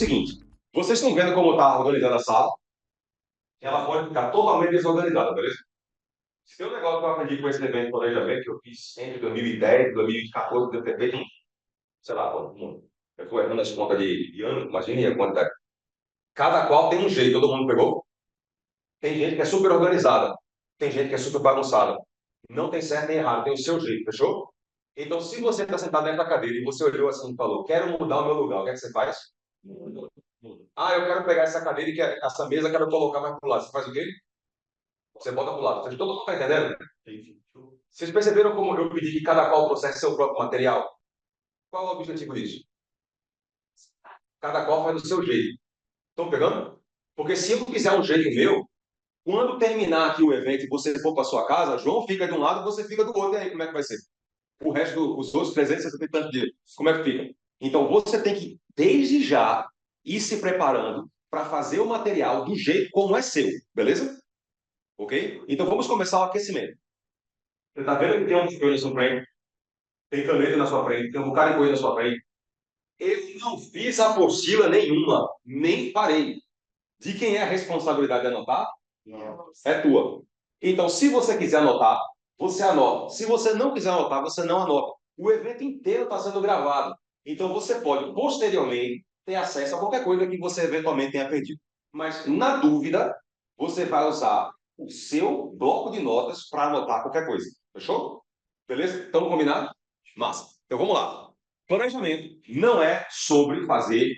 seguinte, vocês estão vendo como está organizada a sala? Ela pode ficar totalmente desorganizada, beleza? Se tem um negócio que eu aprendi com esse evento de planejamento que eu fiz entre 2010 e 2014, deve ter feito, sei lá, eu estou errando as contas de ano, imagine a quantidade. Cada qual tem um jeito, todo mundo pegou? Tem gente que é super organizada, tem gente que é super bagunçada. Não tem certo nem errado, tem o seu jeito, fechou? Então, se você está sentado dentro da cadeira e você olhou assim e falou, quero mudar o meu lugar, o que é que você faz? Muda. Ah, eu quero pegar essa cadeira e essa mesa, quero colocar mais para o lado. Você faz o quê? Você bota para o lado. Todo mundo está entendendo? Vocês perceberam como eu pedi que cada qual processe seu próprio material? Qual é o objetivo disso? Cada qual faz do seu jeito. Estão pegando? Porque se eu fizer um jeito meu, quando terminar aqui o evento e você for para sua casa, João fica de um lado, você fica do outro. E aí, como é que vai ser? O resto dos outros 360 e tantos dias. Como é que fica? Então, você tem que, desde já, ir se preparando para fazer o material do jeito como é seu. Beleza? Ok? Então, vamos começar o aquecimento. Você está vendo que tem um papel na sua frente, tem caneta na sua frente, tem um bocado de coisa na sua frente. Eu não fiz apostila nenhuma, nem parei. De quem é a responsabilidade de anotar? Não. É tua. Então, se você quiser anotar, você anota. Se você não quiser anotar, você não anota. O evento inteiro está sendo gravado. Então, você pode, posteriormente, ter acesso a qualquer coisa que você eventualmente tenha perdido. Mas, na dúvida, você vai usar o seu bloco de notas para anotar qualquer coisa. Fechou? Beleza? Estamos combinados? Massa. Então, vamos lá. Planejamento não é sobre fazer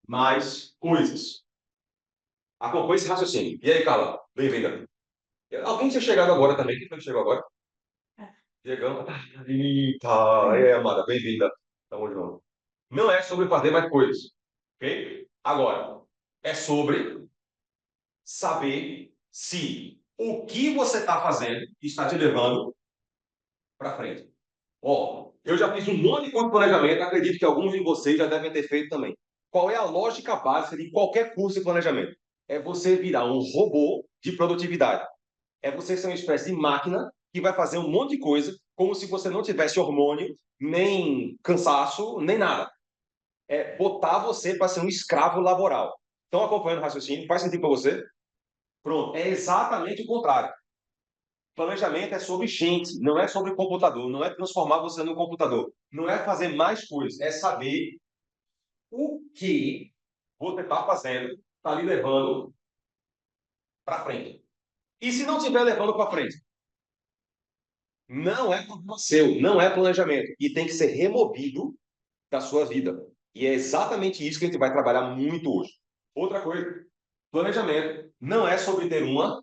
mais coisas. Acompanhe esse raciocínio. E aí, Carla? Bem-vinda. Alguém tinha chegado agora também? Quem foi que chegou agora? Chegando. Eita, e aí, amada, bem-vinda. Tamo junto. Não é sobre fazer mais coisas, ok? Agora, é sobre saber se o que você está fazendo está te levando para frente. Ó, eu já fiz um monte de curso de planejamento, acredito que alguns de vocês já devem ter feito também. Qual é a lógica básica de qualquer curso de planejamento? É você virar um robô de produtividade. É você ser uma espécie de máquina que vai fazer um monte de coisa como se você não tivesse hormônio, nem cansaço, nem nada. É botar você para ser um escravo laboral. Estão acompanhando o raciocínio? Faz sentido para você? Pronto. É exatamente o contrário. Planejamento é sobre gente, não é sobre computador, não é transformar você num computador, não é fazer mais coisas, é saber o que você está fazendo, está lhe levando para frente. E se não estiver levando para frente, não é problema seu, não é planejamento. E tem que ser removido da sua vida. E é exatamente isso que a gente vai trabalhar muito hoje. Outra coisa, planejamento não é sobre ter uma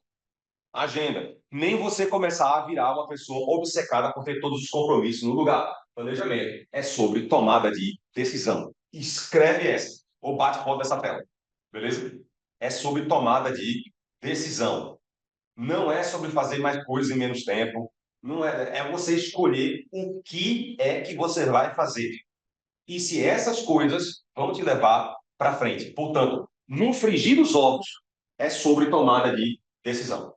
agenda, nem você começar a virar uma pessoa obcecada por ter todos os compromissos no lugar. Planejamento é sobre tomada de decisão. Escreve essa, ou bate foto dessa tela. Beleza? É sobre tomada de decisão. Não é sobre fazer mais coisas em menos tempo. Não é, é você escolher o que é que você vai fazer. E se essas coisas vão te levar para frente. Portanto, no frigir dos ovos, é sobre tomada de decisão.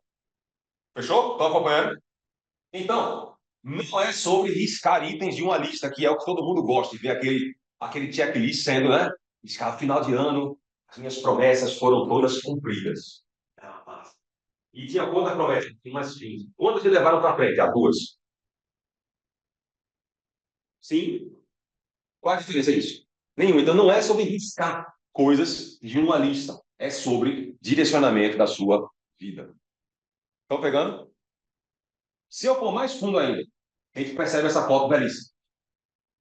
Fechou? Estão acompanhando? Então, não é sobre riscar itens de uma lista, que é o que todo mundo gosta, de ver aquele checklist sendo, né? Riscar final de ano, as minhas promessas foram todas cumpridas. E tinha quantas promessas? Tinha umas 15. Quantas te levaram para frente? A duas. Sim. Qual a diferença disso? Nenhuma. Então não é sobre riscar coisas de uma lista. É sobre direcionamento da sua vida. Estão pegando? Se eu for mais fundo ainda, a gente percebe essa foto belíssima.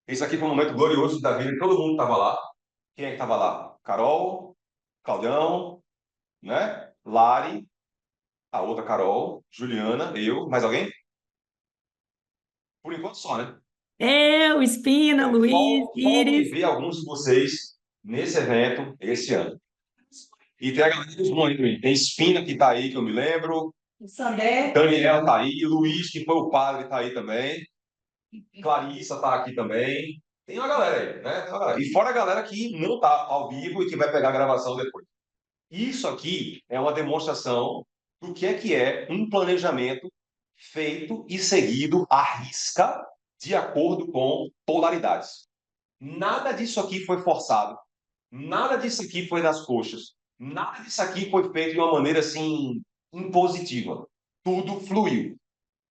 Esse aqui foi um momento glorioso da vida. Todo mundo estava lá. Quem é que estava lá? Carol, Claudião, né? Lari, a outra Carol, Juliana, eu. Mais alguém? Por enquanto só, né? Eu, Espina, Luiz, Falta me Iris. ver alguns de vocês nesse evento esse ano. E tem a galera dos monitores. Tem Espina que está aí, que eu me lembro. O Sandré. Daniel está aí. Luiz, que foi o padre, está aí também. Clarissa está aqui também. Tem uma galera aí, né? Tem uma galera. E fora a galera que não está ao vivo e que vai pegar a gravação depois. Isso aqui é uma demonstração do que é um planejamento feito e seguido à risca, de acordo com polaridades. Nada disso aqui foi forçado. Nada disso aqui foi nas coxas. Nada disso aqui foi feito de uma maneira assim impositiva. Tudo fluiu.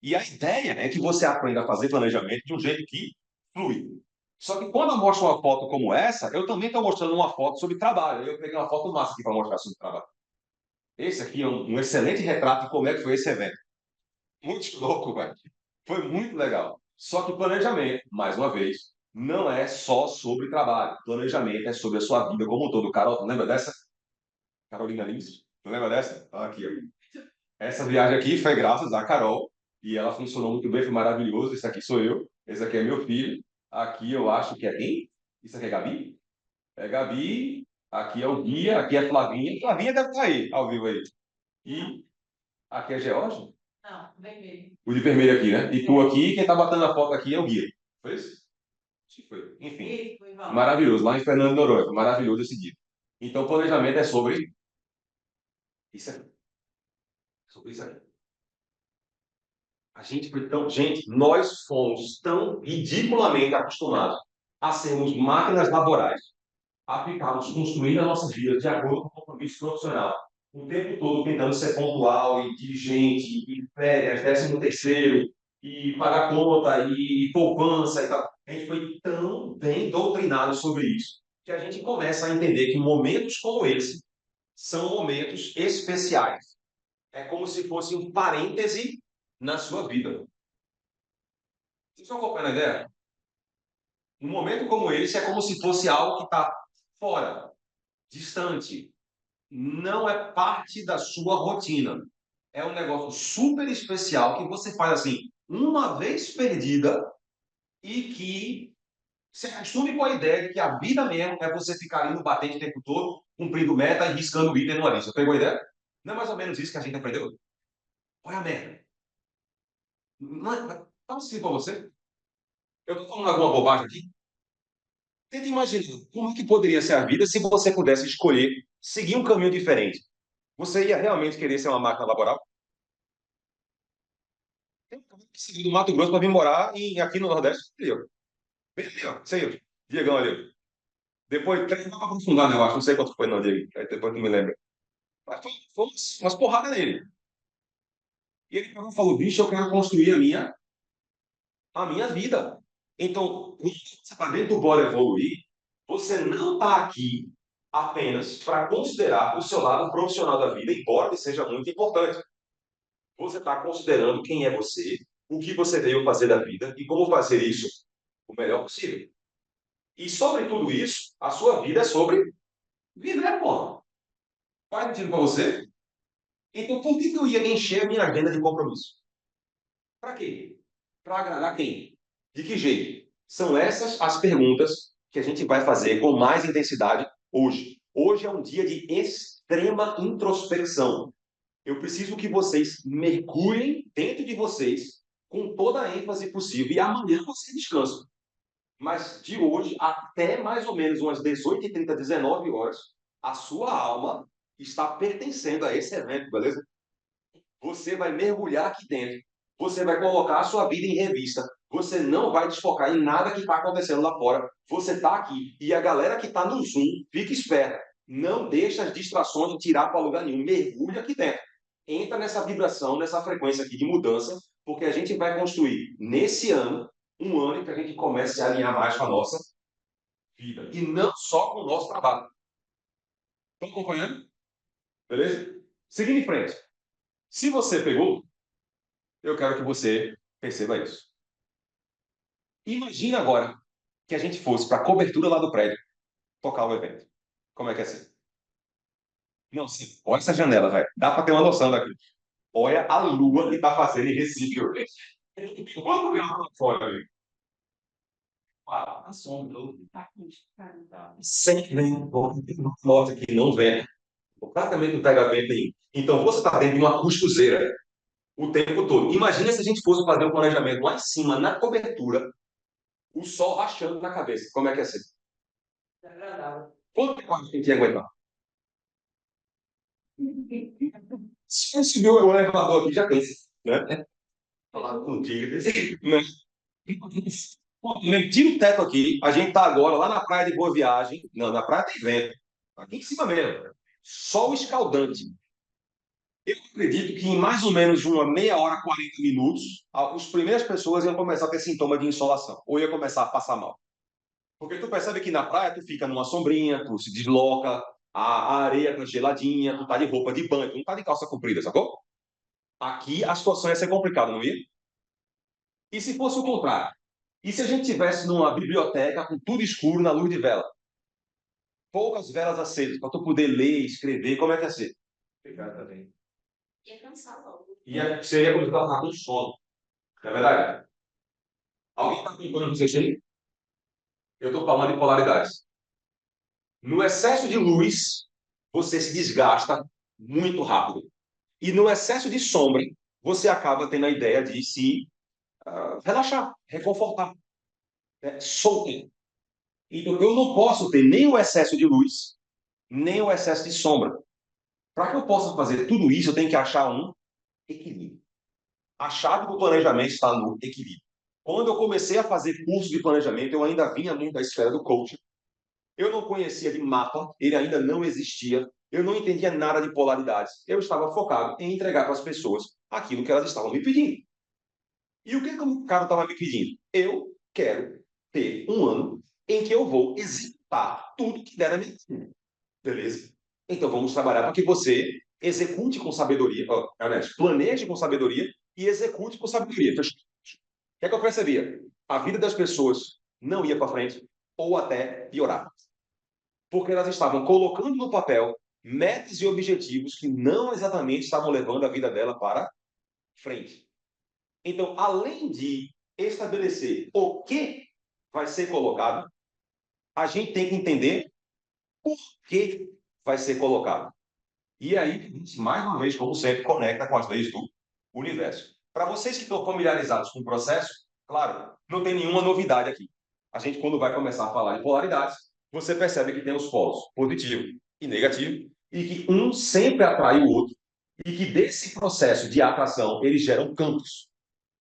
E a ideia é que você aprenda a fazer planejamento de um jeito que flui. Só que quando eu mostro uma foto como essa, eu também estou mostrando uma foto sobre trabalho. Eu peguei uma foto massa aqui para mostrar sobre trabalho. Esse aqui é um excelente retrato de como é que foi esse evento. Muito louco, velho. Foi muito legal. Só que planejamento, mais uma vez, não é só sobre trabalho. Planejamento é sobre a sua vida como um todo. Carol, lembra dessa? Carolina Lins? Não lembra dessa? Ah, aqui, ó. Essa viagem aqui foi graças à Carol e ela funcionou muito bem, foi maravilhoso. Esse aqui sou eu, esse aqui é meu filho. Aqui eu acho que é quem? Isso aqui é Gabi? É Gabi. Aqui é o Guia, aqui é Flavinha. Flavinha deve estar aí, ao vivo aí. E aqui é George? Não, vermelho. O de vermelho aqui, né? E tu aqui, quem tá batendo a foto aqui é o Guia. Foi isso? Acho que foi. Enfim, Isso, foi bom. maravilhoso. Lá em Fernando de Noronha, foi maravilhoso esse dia. Então, planejamento é sobre isso aqui. Sobre isso aqui. A gente foi tão. Gente, nós fomos tão ridiculamente acostumados a sermos máquinas laborais, a ficarmos construindo a nossa vida de acordo com o compromisso profissional, o tempo todo tentando ser pontual e diligente, e férias, 13º, e pagar conta, e poupança e tal. A gente foi tão bem doutrinado sobre isso, que a gente começa a entender que momentos como esse são momentos especiais. É como se fosse um parêntese na sua vida. Vocês estão acompanhando a ideia? Um momento como esse é como se fosse algo que está fora, distante, não é parte da sua rotina. É um negócio super especial que você faz assim, uma vez perdida e que se acostume com a ideia de que a vida mesmo é você ficar ali no batente o tempo todo, cumprindo meta e riscando o item numa lista. Pegou a ideia? Não é mais ou menos isso que a gente aprendeu? Olha a merda. Não é, tá assim para você? Eu estou falando alguma bobagem aqui? Tenta imaginar como é que poderia ser a vida se você pudesse escolher seguir um caminho diferente. Você ia realmente querer ser uma máquina laboral? Tem um cara que saiu do Mato Grosso para vir morar aqui no Nordeste. Ali, ó. Bem ali, ó. Isso aí, ó. Diegão ali, ó. Depois, tem que aprofundar, né? Eu acho. Não sei quanto foi, não, Diego. Aí depois tu me lembra. Mas foi umas porradas nele. E ele falou, bicho, eu quero construir a minha vida. Então, quando você está dentro do Bora Evoluir, você não está aqui apenas para considerar o seu lado profissional da vida, embora ele seja muito importante. Você está considerando quem é você, o que você veio fazer da vida e como fazer isso o melhor possível. E sobre tudo isso, a sua vida é sobre viver, pô. Faz sentido para você? Então, por que eu ia encher a minha agenda de compromisso? Para quê? Para agradar quem? De que jeito? São essas as perguntas que a gente vai fazer com mais intensidade hoje. Hoje é um dia de extrema introspecção. Eu preciso que vocês mergulhem dentro de vocês com toda a ênfase possível. E amanhã você descansa. Mas de hoje até mais ou menos umas 18h30, 19 horas, a sua alma está pertencendo a esse evento, beleza? Você vai mergulhar aqui dentro. Você vai colocar a sua vida em revista. Você não vai desfocar em nada que está acontecendo lá fora. Você está aqui. E a galera que está no Zoom, fica esperta. Não deixa as distrações de tirar para lugar nenhum. Mergulha aqui dentro. Entra nessa vibração, nessa frequência aqui de mudança, porque a gente vai construir nesse ano, um ano em que a gente comece a alinhar mais com a nossa vida. E não só com o nosso trabalho. Estão acompanhando? Beleza? Seguindo em frente. Se você pegou, eu quero que você perceba isso. Imagina agora que a gente fosse para a cobertura lá do prédio tocar o evento. Como é que é assim? Não, sim. Olha essa janela, velho. Dá para ter uma noção daqui. Olha a lua que está fazendo em Recife hoje. Quanto grau lá fora, amigo? A sombra. Sem vento. Norte aqui não venta. Praticamente não pega vento nenhum. Então você está dentro de uma cuscuzeira o tempo todo. Imagina se a gente fosse fazer um planejamento lá em cima, na cobertura, o sol rachando na cabeça. Como é que é assim? Quanto tempo a gente ia aguentar? Se você subiu o elevador aqui, já pensa, né? Falar contigo, né? Tira o teto aqui. A gente está agora lá na praia de Boa Viagem. Não, na praia tem vento. Aqui em cima mesmo. Sol escaldante. Eu acredito que em mais ou menos uma meia hora, 40 minutos, as primeiras pessoas iam começar a ter sintoma de insolação. Ou ia começar a passar mal. Porque tu percebe que na praia tu fica numa sombrinha, tu se desloca, a areia tá geladinha, tu tá de roupa de banho, tu não tá de calça comprida, sacou? Aqui a situação ia ser complicada, não ia? E se fosse o contrário? E se a gente tivesse numa biblioteca com tudo escuro na luz de vela? Poucas velas acesas, para tu poder ler, escrever, como é que ia ser? Pegar também. Ia cansar logo. Seria quando estava com sono. Não é verdade? Alguém está acompanhando vocês aí? Eu estou falando de polaridades. No excesso de luz, você se desgasta muito rápido. E no excesso de sombra, você acaba tendo a ideia de se relaxar, reconfortar, né? Soltar. Então, eu não posso ter nem o excesso de luz, nem o excesso de sombra. Para que eu possa fazer tudo isso, eu tenho que achar um equilíbrio. A chave do planejamento está no equilíbrio. Quando eu comecei a fazer curso de planejamento, eu ainda vinha muito da esfera do coaching. Eu não conhecia de mapa, ele ainda não existia. Eu não entendia nada de polaridades. Eu estava focado em entregar para as pessoas aquilo que elas estavam me pedindo. E o que o cara estava me pedindo? Eu quero ter um ano em que eu vou executar tudo que der na minha vida. Beleza? Então vamos trabalhar para que você execute com sabedoria, aliás, planeje com sabedoria e execute com sabedoria. O que é que eu percebia? A vida das pessoas não ia para frente ou até piorar. Porque elas estavam colocando no papel metas e objetivos que não exatamente estavam levando a vida dela para frente. Então, além de estabelecer o que vai ser colocado, a gente tem que entender por que vai ser colocado. E aí, a gente, mais uma vez, como sempre, conecta com as leis do universo. Para vocês que estão familiarizados com o processo, claro, não tem nenhuma novidade aqui. A gente, quando vai começar a falar de polaridades, você percebe que tem os polos positivo e negativo, e que um sempre atrai o outro, e que desse processo de atração, eles geram campos.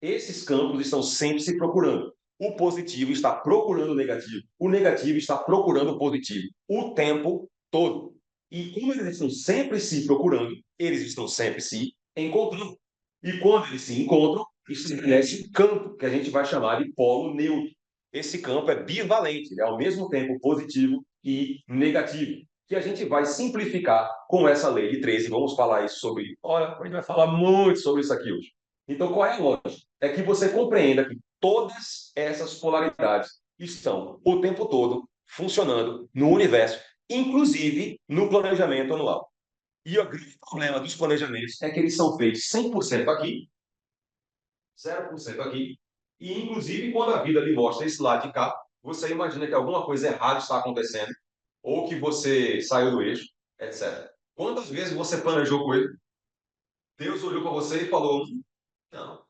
Esses campos estão sempre se procurando. O positivo está procurando o negativo está procurando o positivo o tempo todo. E como eles estão sempre se procurando, eles estão sempre se encontrando. E quando eles se encontram, estabelece um campo que a gente vai chamar de polo neutro. Esse campo é bivalente, ele é ao mesmo tempo positivo e negativo, que a gente vai simplificar com essa lei de 13. Vamos falar isso sobre. Olha, a gente vai falar muito sobre isso aqui hoje. Então, qual é a lógica? É que você compreenda que todas essas polaridades estão o tempo todo funcionando no universo, inclusive no planejamento anual. E o grande problema dos planejamentos é que eles são feitos 100% aqui, 0% aqui, e inclusive quando a vida lhe mostra esse lado de cá, você imagina que alguma coisa errada está acontecendo, ou que você saiu do eixo, etc. Quantas vezes você planejou com ele? Deus olhou para você e falou: não.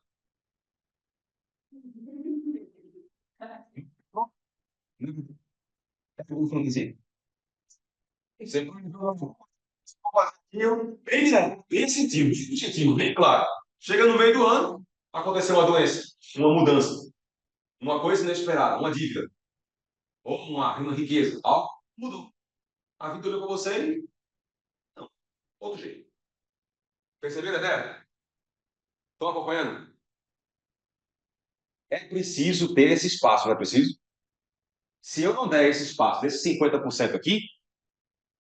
Bem sentido, bem objetivo, bem claro. Chega no meio do ano, aconteceu uma doença, uma mudança, uma coisa inesperada, uma dívida, ou uma riqueza, algo mudou. A vida olhou para você e não, outro jeito. Perceberam a ideia? Estão acompanhando? É preciso ter esse espaço, não é preciso? Se eu não der esse espaço, desses 50% aqui,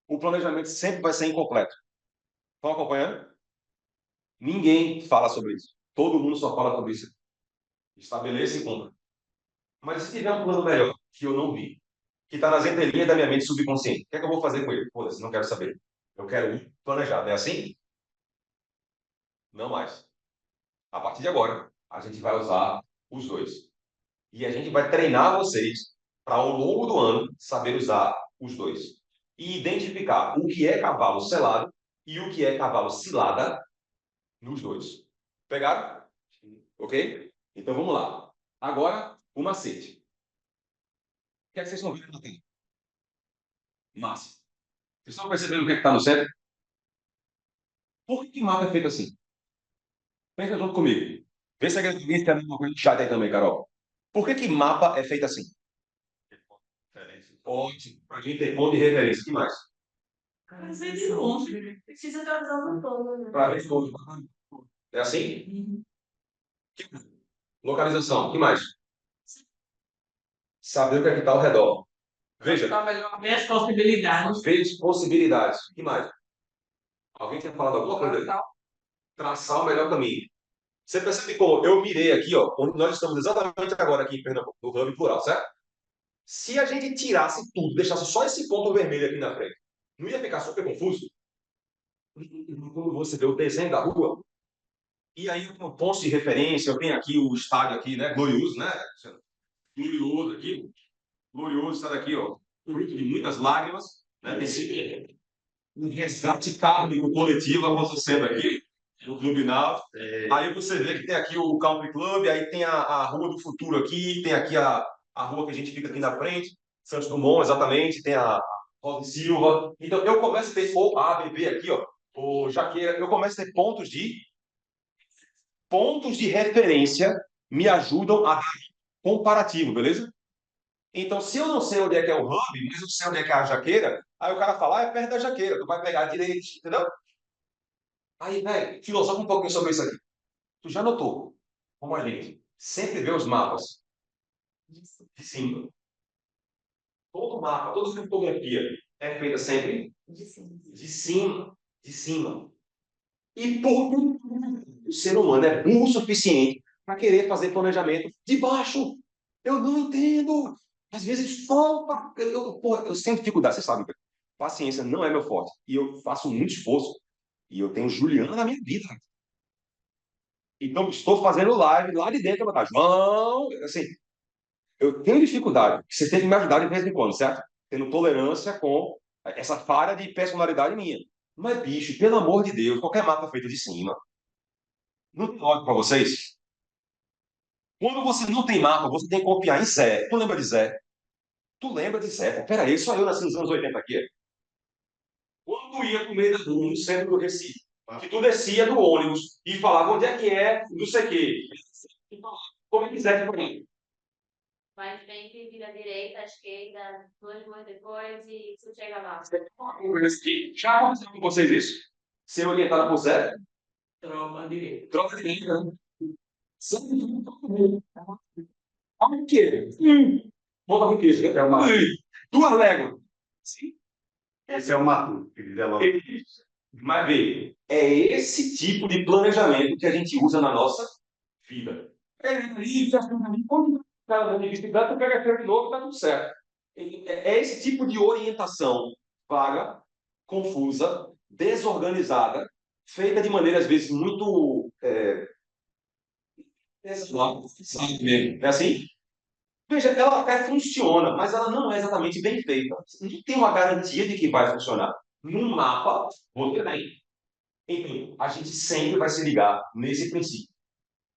o planejamento sempre vai ser incompleto. Estão acompanhando? Ninguém fala sobre isso. Todo mundo só fala sobre isso. Estabeleça e cumpra. Mas se tiver um plano melhor, que eu não vi, que está nas entrelinhas da minha mente subconsciente, o que é que eu vou fazer com ele? Foda-se, não quero saber. Eu quero ir planejado. É assim? Não mais. A partir de agora, a gente vai usar os dois. E a gente vai treinar vocês para, ao longo do ano, saber usar os dois. E identificar o que é cavalo selado e o que é cavalo cilada nos dois. Pegaram? Ok? Então vamos lá. Agora, o macete. O que é que vocês estão vendo aqui? Massa. Vocês estão percebendo o que é que está no centro? Por que mapa é feito assim? Pensa junto comigo. Vê se a galera tem a mesma coisa de chat aí também, Carol. Por que mapa é feito assim? Ótimo. Para a gente ter ponto de referência. O que mais? Para ver de longe. Precisa estar usando todo, né? Para ver de longe. É assim? Localização. O que mais? Saber o que é que está ao redor. Veja. Ver as possibilidades. Ver as possibilidades. O que mais? Alguém tinha falado alguma coisa? Traçar o melhor caminho. Você percebe como eu mirei aqui, ó, onde nós estamos exatamente agora aqui em Pernambuco, no Hub Plural, certo? Se a gente tirasse tudo, deixasse só esse ponto vermelho aqui na frente, não ia ficar super confuso? Quando você vê o desenho da rua, e aí o ponto de referência, eu tenho aqui o estádio aqui, né? Glorioso, né? Glorioso aqui, glorioso estádio aqui, ó. Fruto de muitas lágrimas, né? Esse um resgate kármico coletivo acontecendo aqui no Clube Náutico. Aí você vê que tem aqui o Country Club, aí tem a Rua do Futuro aqui, tem aqui a rua que a gente fica aqui na frente, Santos Dumont, exatamente, tem a Rosa e Silva. Então eu começo a ter o ABB aqui, ó, o Jaqueira, eu começo a ter pontos de referência me ajudam a dar comparativo, beleza? Então, se eu não sei onde é que é o hub, mas eu sei onde é que é a jaqueira, aí o cara fala, é perto da jaqueira, tu vai pegar a direita, entendeu? Aí, velho, filosofa um pouquinho sobre isso aqui. Tu já notou como a gente sempre vê os mapas de cima? Todo mapa, toda fotografia é feita sempre De cima. de cima, de cima. E por que o ser humano é burro o suficiente para querer fazer planejamento de baixo? Eu não entendo. Às vezes falta. Eu tenho dificuldade, você sabe. Paciência não é meu forte. E eu faço muito esforço. E eu tenho Juliana na minha vida. Então, estou fazendo live lá de dentro. Tá? João, assim, eu tenho dificuldade. Você tem que me ajudar de vez em quando, certo? Tendo tolerância com essa falha de personalidade minha. Mas, bicho, pelo amor de Deus, qualquer mapa feito de cima. Não tem ódio para vocês? Quando você não tem mapa, você tem que confiar em Zé. Tu lembra de Zé? Tu lembra de Zé? Pô, peraí, só eu nasci nos anos 80 aqui. Quando tu ia pro meio da rua, no centro do Recife, que tu descia do ônibus e falava onde é, não sei o quê. Como é que Zé foi aí? Vai em frente, vira à direita, à esquerda, 2 ruas depois e tu chega lá. Já aconteceu com vocês isso? Ser orientado por Zé? Troca direita. Troca de linha, né? Olha o quê? Monta com queijo. É uma... 2 léguas. Sim. Esse é o Matu, que diz ela. Mas vê, é esse tipo de planejamento que a gente usa na nossa vida. Quando o cara da bicicleta, tu pega aquele de novo, tá tudo certo. É esse tipo de orientação vaga, confusa, desorganizada, feita de maneira, às vezes, muito sabe mesmo. É assim? Veja, ela até funciona, mas ela não é exatamente bem feita. Não tem uma garantia de que vai funcionar. Num mapa, você tem. Então, a gente sempre vai se ligar nesse princípio.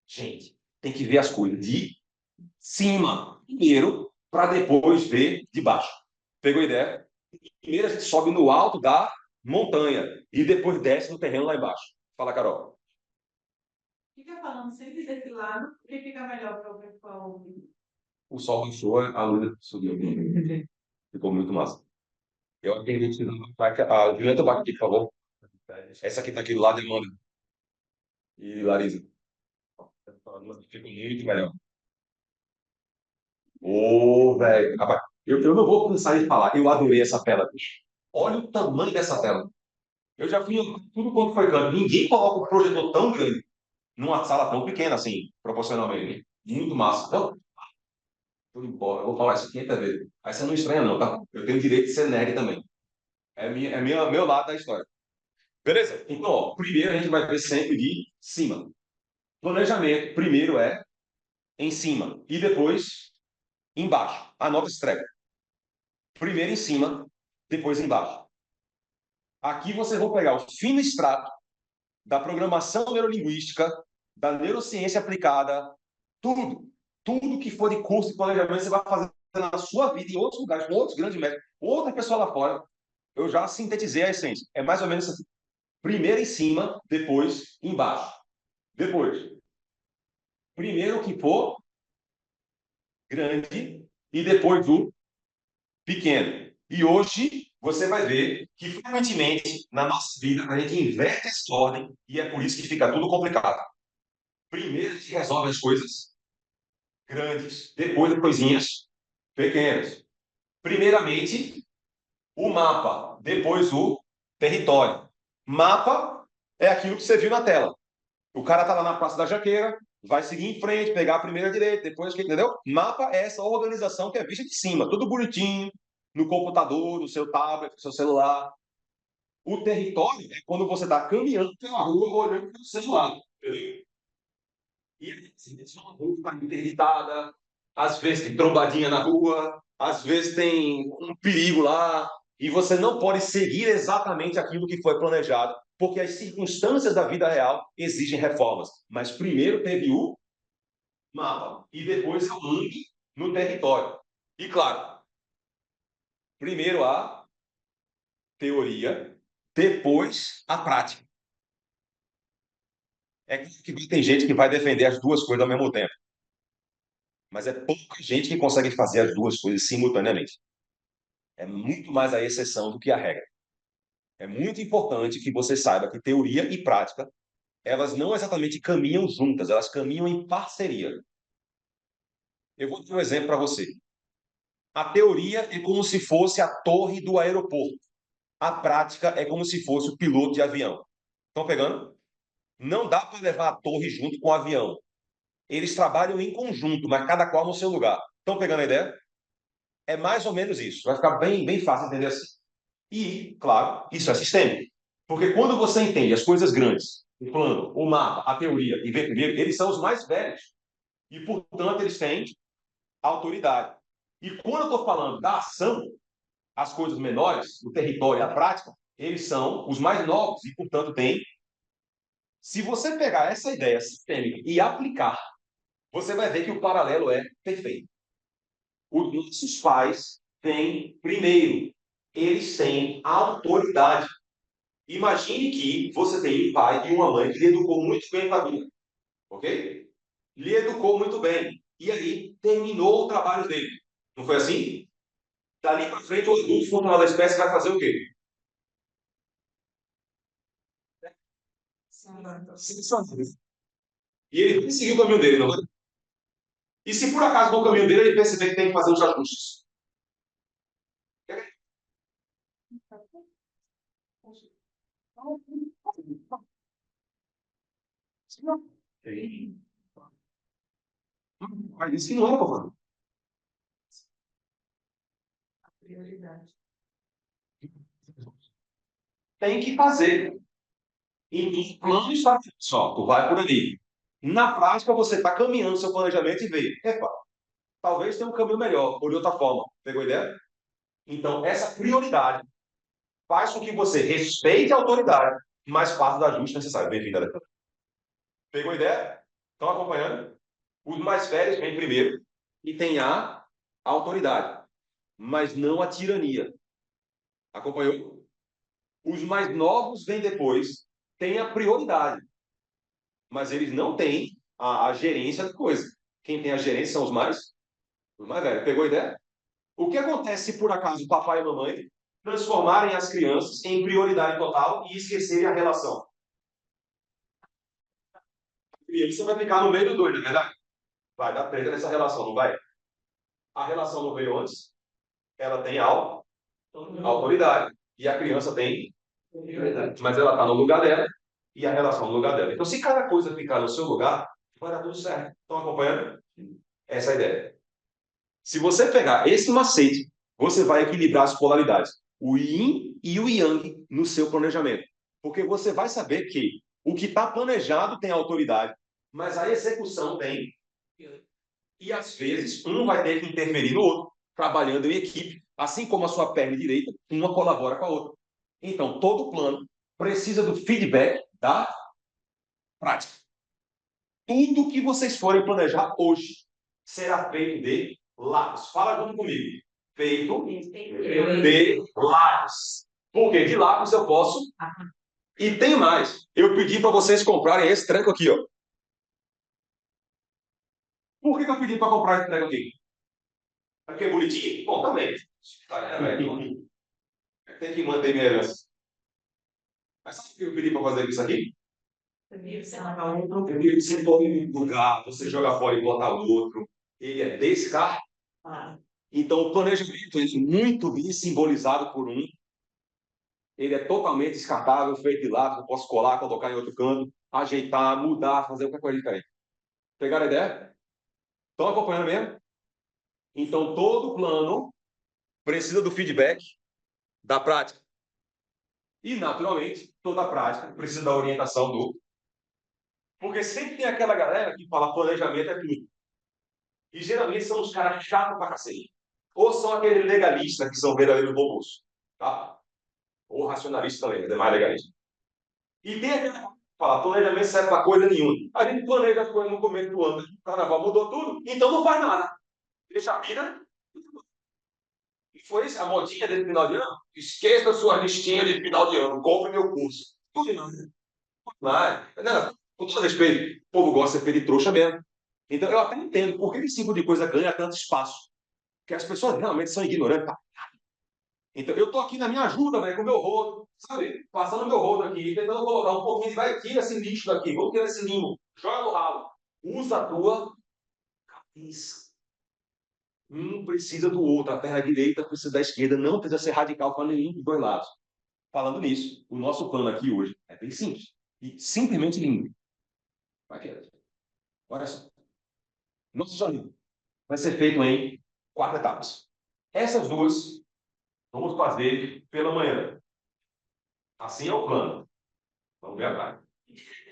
Gente, tem que ver as coisas de cima primeiro, para depois ver de baixo. Pegou a ideia? Primeiro a gente sobe no alto da montanha e depois desce no terreno lá embaixo. Fala, Carol. Fica falando sempre desse lado, porque fica melhor para o pessoal ouvir. O sol baixou, a luz subiu. Ficou muito massa. Eu acredito que a Julieta bate aqui, por favor. Essa aqui tá aqui do lado de Amanda. E Larissa. Ficou muito melhor. Ô, velho. Rapaz, eu não vou cansar de falar. Eu adorei essa tela, bicho. Olha o tamanho dessa tela. Eu já fui em tudo quanto foi canto. Ninguém coloca um projetor tão grande numa sala tão pequena assim, proporcionalmente. Muito massa. Então, tudo embora. Eu vou falar isso 500 vezes. Aí você não estranha, não, tá? Eu tenho o direito de ser nerd também. Meu lado da história. Beleza? Então, ó, primeiro a gente vai ver sempre de cima. Planejamento, primeiro é em cima e depois embaixo. Anota esse treco. Primeiro em cima, depois embaixo. Aqui vocês vão pegar o fino extrato da programação neurolinguística, da neurociência aplicada, tudo. Tudo que for de curso de planejamento, você vai fazer na sua vida, em outros lugares, com outros grandes médicos, outra pessoa lá fora. Eu já sintetizei a essência. É mais ou menos assim. Primeiro em cima, depois embaixo. Depois, primeiro o que for grande e depois o pequeno. E hoje você vai ver que frequentemente na nossa vida a gente inverte essa ordem e é por isso que fica tudo complicado. Primeiro a gente resolve as coisas grandes, depois as coisinhas pequenas. Primeiramente, o mapa, depois o território. Mapa é aquilo que você viu na tela. O cara tá lá na Praça da Jaqueira, vai seguir em frente, pegar a primeira direita, depois, entendeu? Mapa é essa organização que é vista de cima, tudo bonitinho, no computador, no seu tablet, no seu celular. O território é quando você está caminhando pela rua, olhando para o celular, entendeu? E assim, é uma rua está interditada, às vezes tem trombadinha na rua, às vezes tem um perigo lá, e você não pode seguir exatamente aquilo que foi planejado, porque as circunstâncias da vida real exigem reformas. Mas primeiro teve o mapa, e depois eu ande no território. E claro, primeiro a teoria, depois a prática. É que tem gente que vai defender as duas coisas ao mesmo tempo, mas é pouca gente que consegue fazer as duas coisas simultaneamente. É muito mais a exceção do que a regra. É muito importante que você saiba que teoria e prática, elas não exatamente caminham juntas, elas caminham em parceria. Eu vou dar um exemplo para você. A teoria é como se fosse a torre do aeroporto. A prática é como se fosse o piloto de avião. Estão pegando? Não dá para levar a torre junto com o avião. Eles trabalham em conjunto, mas cada qual no seu lugar. Estão pegando a ideia? É mais ou menos isso. Vai ficar bem fácil entender assim. E, claro, isso é sistêmico. Porque quando você entende as coisas grandes, o plano, o mapa, a teoria e vem primeiro, eles são os mais velhos. E, portanto, eles têm autoridade. E quando eu estou falando da ação, as coisas menores, o território e a prática, eles são os mais novos e, portanto, têm. Se você pegar essa ideia sistêmica e aplicar, você vai ver que o paralelo é perfeito. Os nossos pais têm, primeiro, eles têm autoridade. Imagine que você tem um pai e uma mãe que lhe educou muito bem a vida, ok? Lhe educou muito bem. E aí terminou o trabalho dele. Não foi assim? Dali para frente, o adulto funcional da espécie vai fazer o quê? E ele vai seguir o caminho dele, não vai? E se por acaso no caminho dele ele perceber que tem que fazer os ajustes? Mas isso que não é, por Prioridade. tem que fazer. E o plano está só, tu vai por ali. Na prática, você está caminhando seu planejamento e vê, epa, talvez tenha um caminho melhor, ou de outra forma. Pegou a ideia? Então, essa prioridade faz com que você respeite a autoridade, mas faça o ajuste necessário. Bem-vindo, Alexandre. Pegou a ideia? Estão acompanhando? Os mais velhos vêm primeiro e tem a autoridade, mas não a tirania. Acompanhou? Os mais novos vêm depois, têm a prioridade, mas eles não têm a gerência da coisa. Quem tem a gerência são os mais velhos. Pegou a ideia? O que acontece se por acaso o papai e a mamãe transformarem as crianças em prioridade total e esquecerem a relação? A criança vai ficar no meio do dois, não é verdade? Vai dar treta nessa relação, não vai? A relação não veio antes, ela tem autoridade. E a criança tem prioridade. Mas ela está no lugar dela e a relação no lugar dela. Então, se cada coisa ficar no seu lugar, vai dar tudo certo. Estão acompanhando? Essa é a ideia. Se você pegar esse macete, você vai equilibrar as polaridades, o yin e o yang no seu planejamento. Porque você vai saber que o que está planejado tem autoridade, mas a execução tem. E às vezes um vai ter que interferir no outro, trabalhando em equipe, assim como a sua perna direita, uma colabora com a outra. Então, todo plano precisa do feedback da prática. Tudo que vocês forem planejar hoje será feito de lápis. Fala junto comigo. Feito de lápis. Porque de lápis eu posso. E tem mais. Eu pedi para vocês comprarem esse treco aqui, ó. Por que eu pedi para comprar esse treco aqui? Porque é bonitinho? Bom, também. Tem que manter minha herança. Mas sabe o que eu pedi para fazer isso aqui? Eu queria que você põe em um lugar, você joga fora e bota outro. Ele é descartável. Então, o planejamento ele é muito bem simbolizado por um. Ele é totalmente descartável, feito de lado, eu posso colar, colocar em outro canto, ajeitar, mudar, fazer qualquer coisa diferente. Pegaram a ideia? Estão acompanhando mesmo? Então, todo plano precisa do feedback da prática. E, naturalmente, toda prática precisa da orientação do. Porque sempre tem aquela galera que fala planejamento é tudo. E geralmente são os caras chatos pra cacete. Ou são aqueles legalistas que são verdadeiros bobos. Tá? Ou racionalistas também, é mais legalista. E tem aquele que fala, planejamento serve para coisa nenhuma. A gente planeja as coisas no começo do ano. O carnaval mudou tudo, então não faz nada. Deixa a vida. E foi isso, a modinha desse final de ano. Esqueça sua listinha de final de ano. Compre meu curso. Tudo não. Não, com todo respeito, o povo gosta de ser feito de trouxa mesmo. Então eu até entendo por que esse tipo de coisa ganha tanto espaço. Porque as pessoas realmente são ignorantes. Então, eu estou aqui na minha ajuda, velho, com o meu rodo, sabe? Passando meu rodo aqui, tentando colocar um pouquinho de vai, tira esse lixo daqui, vamos tirar esse limo, joga no ralo. Usa a tua cabeça. Um precisa do outro, a perna direita precisa da esquerda, não precisa ser radical para nenhum dos dois lados. Falando nisso, o nosso plano aqui hoje é bem simples e simplesmente lindo. Vai quieto. Olha só. Nosso jornal vai ser feito em 4 etapas. Essas duas vamos fazer pela manhã. Assim é o plano. Vamos ver a prática.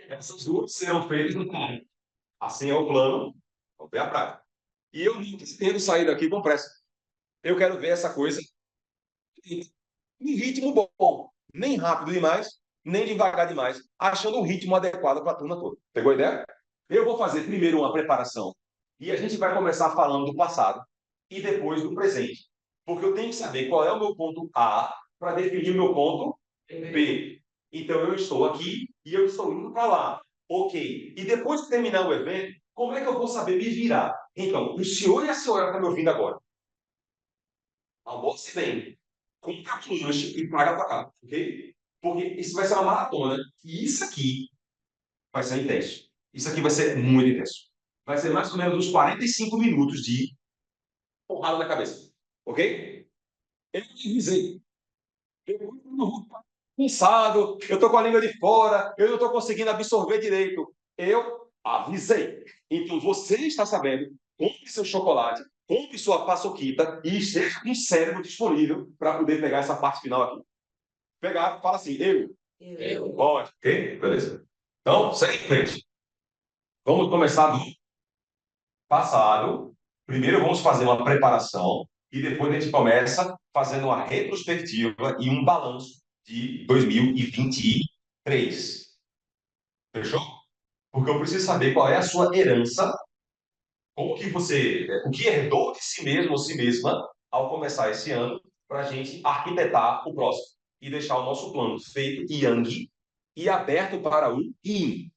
Essas duas serão feitas no carro. Assim é o plano. Vamos ver a prática. E eu não pretendo sair daqui com pressa. Eu quero ver essa coisa em ritmo bom. Nem rápido demais, nem devagar demais. Achando um ritmo adequado para a turma toda. Pegou a ideia? Eu vou fazer primeiro uma preparação. E a gente vai começar falando do passado e depois do presente. Porque eu tenho que saber qual é o meu ponto A para definir o meu ponto B. Então eu estou aqui e eu estou indo para lá. Ok. E depois de terminar o evento, como é que eu vou saber me virar? Então, o senhor e a senhora estão me ouvindo agora. Almoce bem. Compra um lanche e paga para cá. Ok? Porque isso vai ser uma maratona. E isso aqui vai ser intenso. Isso aqui vai ser muito intenso. Vai ser mais ou menos uns 45 minutos de porrada na cabeça. Ok? Eu avisei. Eu não vou cansado, eu estou com a língua de fora, eu não estou conseguindo absorver direito. Eu avisei. Então você está sabendo, compre seu chocolate, compre sua paçoquita e esteja com o cérebro disponível para poder pegar essa parte final aqui. Pegar, fala assim, eu. Pode, ok? Beleza. Então, segue em frente. Vamos começar do passado. Primeiro vamos fazer uma preparação e depois a gente começa fazendo uma retrospectiva e um balanço de 2023. Fechou? Porque eu preciso saber qual é a sua herança, como que você, o que herdou de si mesmo ou si mesma ao começar esse ano, para a gente arquitetar o próximo e deixar o nosso plano feito Yang e aberto para o Yin.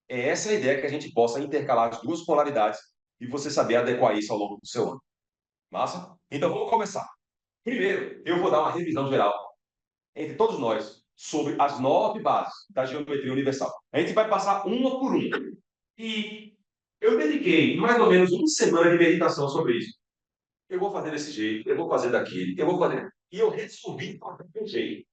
É essa a ideia que a gente possa intercalar as duas polaridades e você saber adequar isso ao longo do seu ano. Massa? Então vamos começar. Primeiro, eu vou dar uma revisão geral entre todos nós sobre as 9 bases da geometria universal. A gente vai passar uma por uma. E eu dediquei mais ou menos uma semana de meditação sobre isso. Eu vou fazer desse jeito, eu vou fazer daquele, eu vou fazer. E eu resolvi fazer daquele jeito.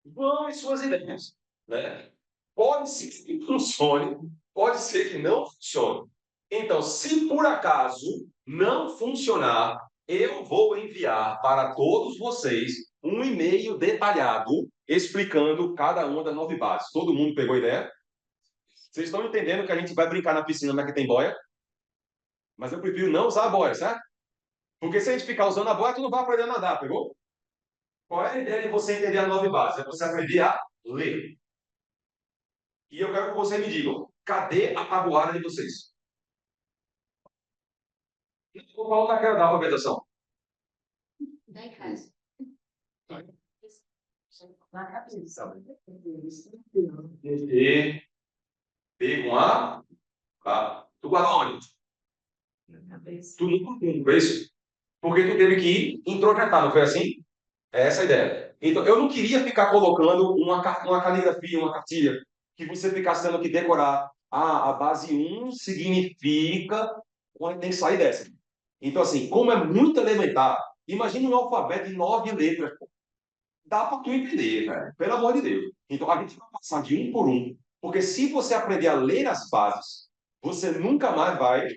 Vão as suas ideias. Né? Pode ser que funcione, pode ser que não funcione. Então, se por acaso não funcionar, eu vou enviar para todos vocês um e-mail detalhado explicando cada uma das 9 bases. Todo mundo pegou a ideia? Vocês estão entendendo que a gente vai brincar na piscina, mas que tem boia? Mas eu prefiro não usar a boia, certo? Porque se a gente ficar usando a boia, tu não vai aprender a nadar, pegou? Qual é a ideia de você entender as 9 bases? É você aprender a ler. E eu quero que vocês me digam, cadê a tabuada de vocês? Qual lugar que eu dar a alfabetização? Tá em casa. Na cabeça. E P com A. Tá. Tu guarda onde? Na cabeça. Tu não é isso? Porque tu teve que introjetar, não foi assim? É essa a ideia. Então, eu não queria ficar colocando uma caligrafia, uma cartilha, que você ficasse tendo que decorar. Ah, a base um significa. Tem que sair dessa. Então, assim, como é muito elementar, imagine um alfabeto de 9 letras. Pô. Dá para tu entender, velho. Pelo amor de Deus. Então, a gente vai passar de um por um. Porque se você aprender a ler as bases, você nunca mais vai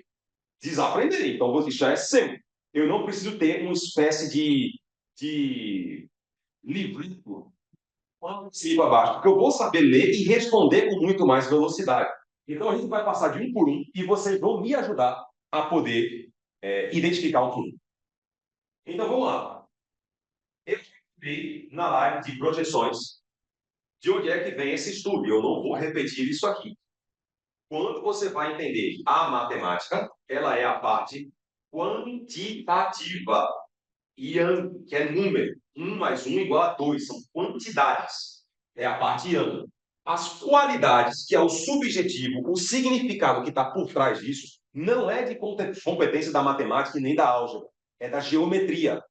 desaprender. Então, isso já é seu. Eu não preciso ter uma espécie de livrinho de cima para baixo, porque eu vou saber ler e responder com muito mais velocidade. Então, a gente vai passar de um por um e vocês vão me ajudar a poder identificar um por um. Então, vamos lá. Eu vi na live de projeções de onde é que vem esse estudo. Eu não vou repetir isso aqui. Quando você vai entender a matemática, ela é a parte quantitativa. Yang, que é número. 1 mais 1 igual a 2. São quantidades. É a parte Yang. As qualidades, que é o subjetivo, o significado que está por trás disso, não é de competência da matemática e nem da álgebra. É da geometria.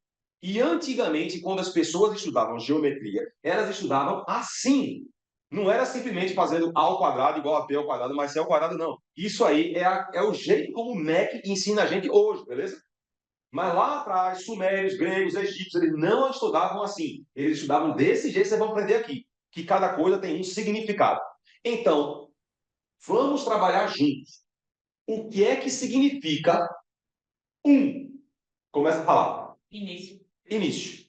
E antigamente, quando as pessoas estudavam geometria, elas estudavam assim. Não era simplesmente fazendo A ao quadrado igual a B ao quadrado, mais C ao quadrado, não. Isso aí é o jeito como o MEC ensina a gente hoje, beleza? Mas lá atrás, sumérios, gregos, egípcios, eles não estudavam assim. Eles estudavam desse jeito que vocês vão aprender aqui. Que cada coisa tem um significado. Então, vamos trabalhar juntos. O que é que significa um? Começa a falar. Início. Início.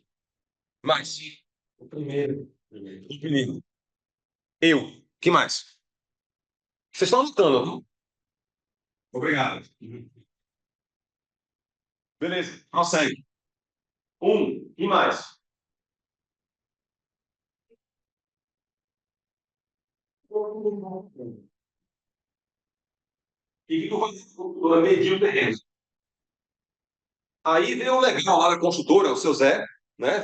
Mais. O primeiro. O primeiro. Eu. Que mais? Vocês estão anotando, não? Obrigado. Beleza. Prossegue. Um. E mais? E o que tu vai fazer? Tu vai medir o terreno. Aí veio o legal lá da construtora, o seu Zé, né?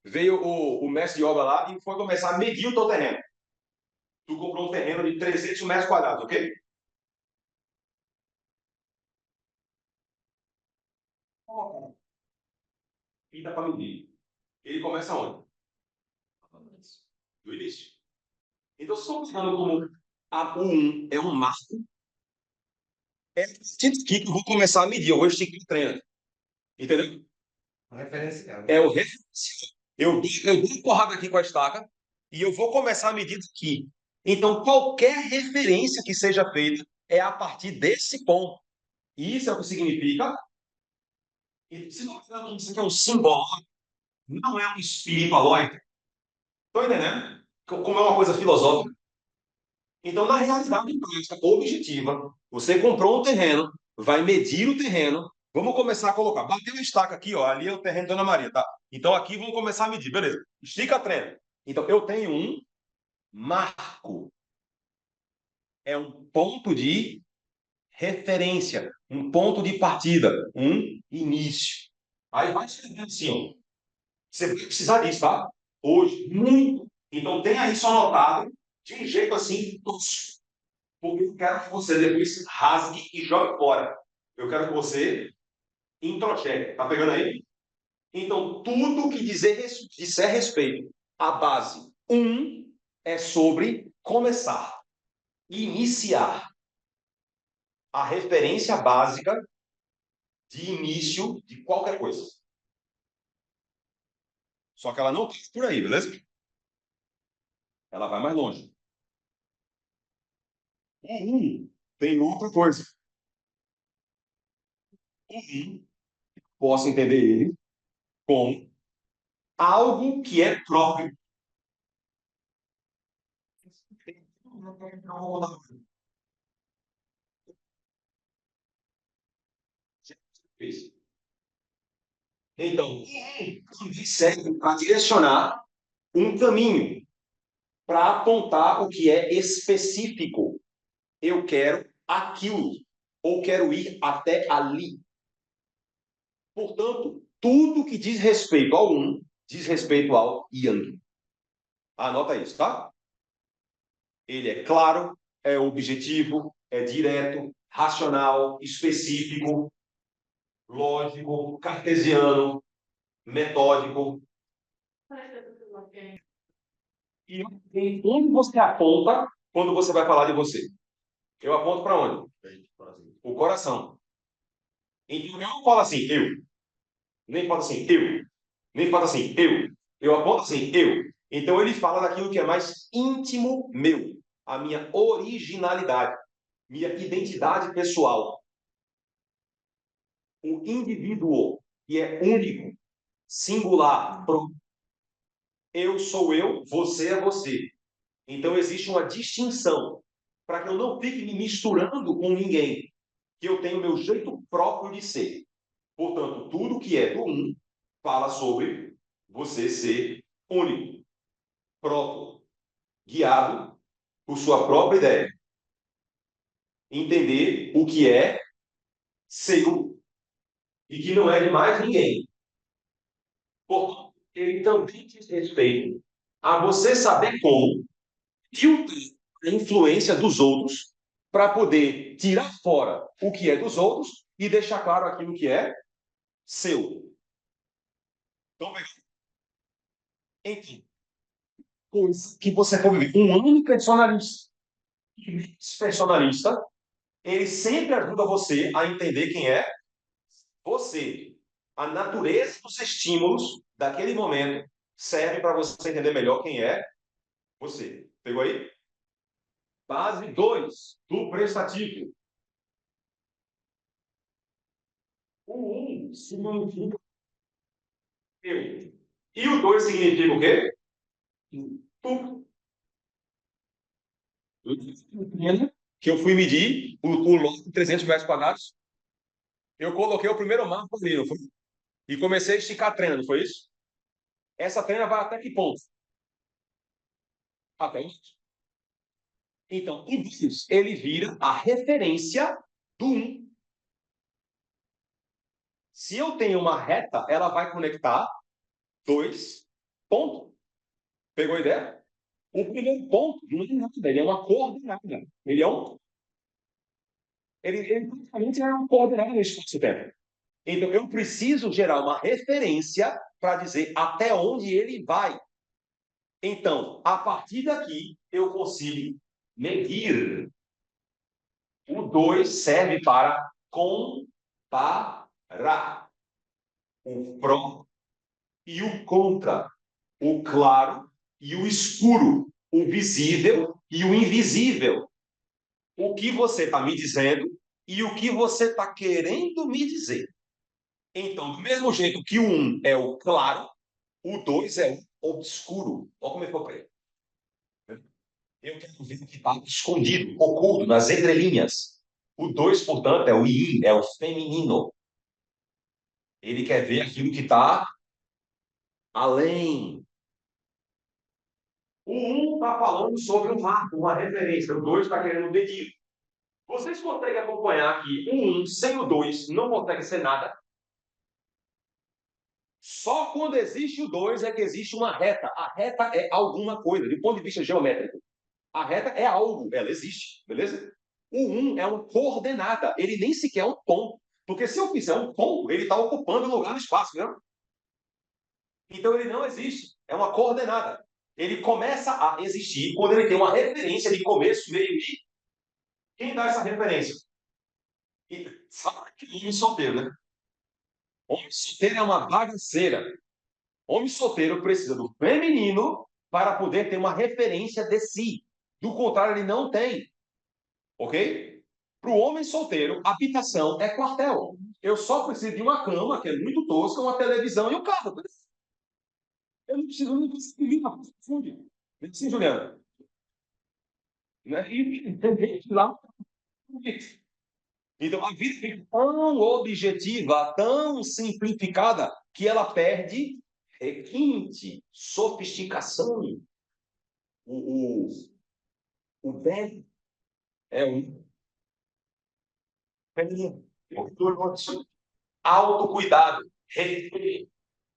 Veio o mestre de obra lá e foi começar a medir o teu terreno. Tu comprou um terreno de 300 metros quadrados, ok? E dá para medir. Ele começa onde? Do início. Então, só pensando como o 1 é um marco, é aqui que eu vou começar a medir. Eu vou esticar o treino. Entendeu? Referencial. É o referencial. Eu dou uma porrada aqui com a estaca e eu vou começar a medir daqui. Então, qualquer referência que seja feita é a partir desse ponto. Isso é o que significa. E se nós falamos isso aqui é um símbolo, não é um espiritualoide. Estou entendendo? Como é uma coisa filosófica. Então, na realidade prática, objetiva, você comprou um terreno, vai medir o terreno. Vamos começar a colocar. Bateu a estaca aqui, ó. Ali é o terreno da Dona Maria, tá? Então, aqui vamos começar a medir. Beleza. Estica a trena. Então, eu tenho um marco. É um ponto de referência, um ponto de partida, um início. Aí vai escrevendo assim, ó. Você vai precisar disso, tá? Hoje, muito. Então, tenha isso anotado de um jeito assim, tosco. Porque eu quero que você depois rasgue e jogue fora. Eu quero que você introjete. Tá pegando aí? Então, tudo que disser respeito à base um é sobre começar, iniciar. A referência básica de início de qualquer coisa. Só que ela não fica por aí, beleza? Ela vai mais longe. Tem outra coisa. Posso entender ele como algo que é próprio. Então, serve para direcionar um caminho, para apontar o que é específico. Eu quero aquilo, ou quero ir até ali. Portanto, tudo que diz respeito ao um, diz respeito ao yang. Anota isso, tá? Ele é claro, é objetivo, é direto, racional, específico. lógico, cartesiano, metódico. E onde você aponta quando você vai falar de você? Eu aponto para onde? O coração. Então, eu não falo assim, eu. Nem falo assim, eu. Nem falo assim, eu. Eu aponto assim, eu. Então, ele fala daquilo que é mais íntimo meu. A minha originalidade. Minha identidade pessoal. O indivíduo, que é único, singular, próprio. Eu sou eu, você é você. Então, existe uma distinção para que eu não fique me misturando com ninguém, que eu tenho o meu jeito próprio de ser. Portanto, tudo que é do um fala sobre você ser único, próprio, guiado por sua própria ideia. Entender o que é seu e que não é de mais ninguém. Portanto, ele também diz respeito a você saber como filtrar a influência dos outros para poder tirar fora o que é dos outros e deixar claro aquilo que é seu. Então, enfim, coisa que você convive. Um ano personalista. Personalista, ele sempre ajuda você a entender quem é você. A natureza dos estímulos daquele momento serve para você entender melhor quem é você. Pegou aí? Base 2 do prestativo. O 1 significa eu. E o 2 significa o quê? Tu. Que eu fui medir o lote de 300 metros quadrados. Eu coloquei o primeiro mapa ali, não foi? E comecei a esticar a trena, não foi isso? Essa trena vai até que ponto? Até isso. Então, o 2, ele vira a referência do 1. Se eu tenho uma reta, ela vai conectar 2 pontos. Pegou a ideia? O primeiro ponto não é nada, ele é uma coordenada. Ele é um. Ele praticamente é uma coordenada no espaço-tempo. Então, eu preciso gerar uma referência para dizer até onde ele vai. Então, a partir daqui, eu consigo medir. O 2 serve para comparar. O pró e o contra. O claro e o escuro. O visível e o invisível. O que você está me dizendo e o que você está querendo me dizer. Então, do mesmo jeito que o 1 é o claro, o 2 é o obscuro. Olha como é que eu creio. Eu quero ver o que está escondido, oculto, nas entrelinhas. O 2, portanto, é o yin, é o feminino. Ele quer ver aquilo que está além. O 1 está falando sobre um marco, uma referência. O 2 está querendo medir. Vocês conseguem acompanhar que o 1 sem o 2 não consegue ser nada? Só quando existe o 2 é que existe uma reta. A reta é alguma coisa, do ponto de vista geométrico. A reta é algo, ela existe, beleza? O 1 é uma coordenada, ele nem sequer é um ponto. Porque se eu fizer um ponto, ele está ocupando o lugar no espaço, né? Então ele não existe, é uma coordenada. Ele começa a existir quando ele tem uma referência de começo, meio e fim. Quem dá essa referência? E, sabe que homem solteiro, né? Homem solteiro é uma bagaceira. Homem solteiro precisa do feminino para poder ter uma referência de si. Do contrário, ele não tem. Ok? Para o homem solteiro, habitação é quartel. Eu só preciso de uma cama, que é muito tosca, uma televisão e um carro. Eu não preciso nem conseguir na fundo. Sim, Juliana. Né? E lá. Então, a vida fica tão objetiva, tão simplificada, que ela perde requinte, sofisticação. O, o bem é um autocuidado,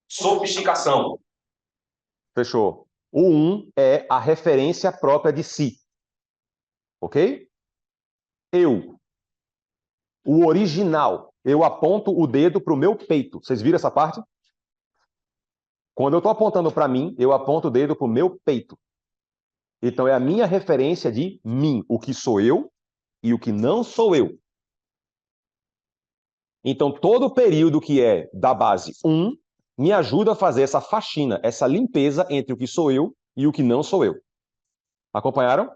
sofisticação. Fechou. O 1 é a referência própria de si. Ok? Eu. O original. eu aponto o dedo para o meu peito. Vocês viram essa parte? Quando eu estou apontando para mim, eu aponto o dedo para o meu peito. Então, é a minha referência de mim, o que sou eu e o que não sou eu. Então, todo o período que é da base 1 me ajuda a fazer essa faxina, essa limpeza entre o que sou eu e o que não sou eu. Acompanharam?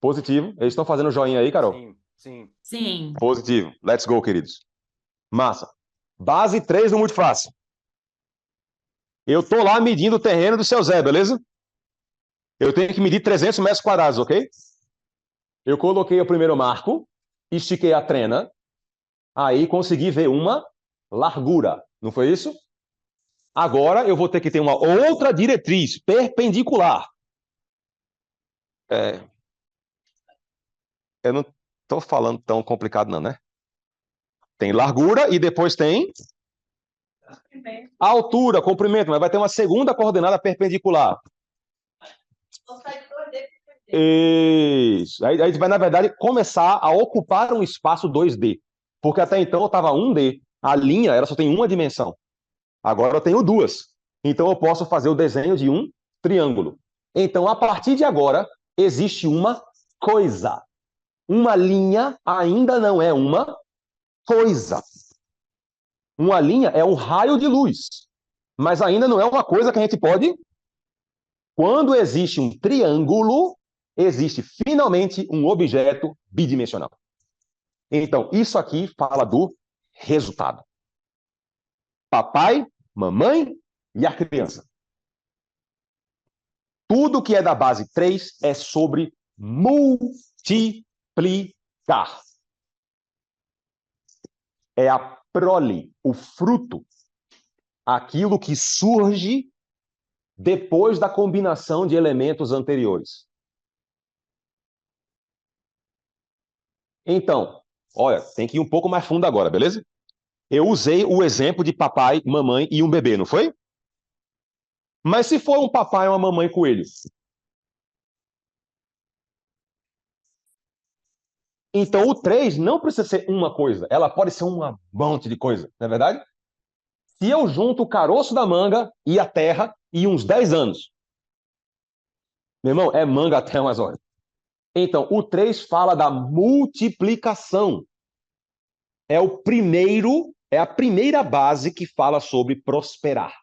Positivo. Eles estão fazendo joinha aí, Carol? Sim, sim. Sim. Positivo. Let's go, queridos. Massa. Base 3 no muito fácil. Eu tô lá medindo o terreno do seu Zé, beleza? Eu tenho que medir 300 metros quadrados, ok? Eu coloquei o primeiro marco, estiquei a trena, aí consegui ver uma largura, não foi isso? Agora eu vou ter que ter uma outra diretriz perpendicular. Eu não estou falando tão complicado não, né? Tem largura e depois tem altura, comprimento, mas vai ter uma segunda coordenada perpendicular. Isso. Aí a gente vai, na verdade, começar a ocupar um espaço 2D. Porque até então eu estava 1D. A linha ela só tem uma dimensão. Agora eu tenho duas. Então eu posso fazer o desenho de um triângulo. Então, a partir de agora, existe uma coisa. Uma linha ainda não é uma coisa. Uma linha é um raio de luz. Mas ainda não é uma coisa que a gente pode... Quando existe um triângulo, existe finalmente um objeto bidimensional. Então, isso aqui fala do resultado. Papai, mamãe e a criança. Tudo que é da base 3 é sobre multiplicar. É a prole, o fruto, aquilo que surge depois da combinação de elementos anteriores. Então, olha, tem que ir um pouco mais fundo agora, beleza? Eu usei o exemplo de papai, mamãe e um bebê, não foi? Mas se for um papai, uma mamãe e coelho? Então, o 3 não precisa ser uma coisa, ela pode ser um monte de coisa, não é verdade? Se eu junto o caroço da manga e a terra e uns 10 anos. Meu irmão, é manga até umas horas. Então, o 3 fala da multiplicação. É a primeira base que fala sobre prosperar.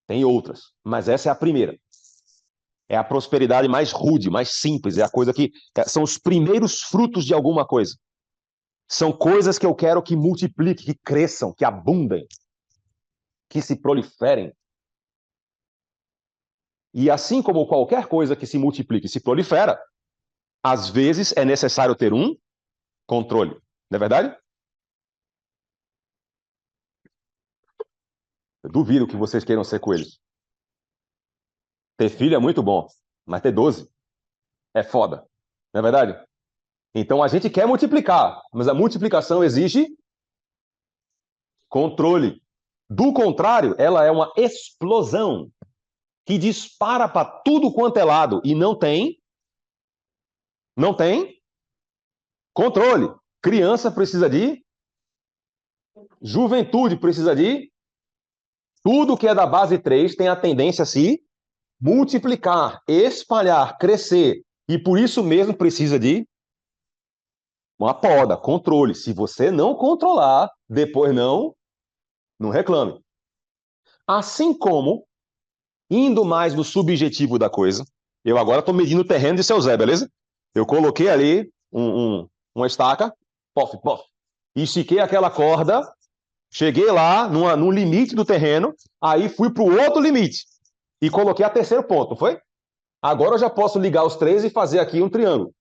Tem outras, mas essa é a primeira. É a prosperidade mais rude, mais simples, é a coisa que são os primeiros frutos de alguma coisa. São coisas que eu quero que multipliquem, que cresçam, que abundem, que se proliferem. E assim como qualquer coisa que se multiplique e se prolifera, às vezes é necessário ter um controle. Não é verdade? Eu duvido que vocês queiram ser coelhos. Ter filho é muito bom, mas ter 12 é foda. Não é verdade? Então a gente quer multiplicar, mas a multiplicação exige controle. Do contrário, ela é uma explosão que dispara para tudo quanto é lado e não tem controle. Criança precisa de juventude, precisa de tudo que é da base 3 tem a tendência a se multiplicar, espalhar, crescer. E por isso mesmo precisa de uma poda, controle. Se você não controlar, depois não reclame. Assim como, indo mais no subjetivo da coisa, eu agora estou medindo o terreno de seu Zé, beleza? Eu coloquei ali uma estaca, pof, pof, e estiquei aquela corda, cheguei lá no limite do terreno, aí fui para o outro limite e coloquei a terceiro ponto, não foi? Agora eu já posso ligar os 3 e fazer aqui um triângulo.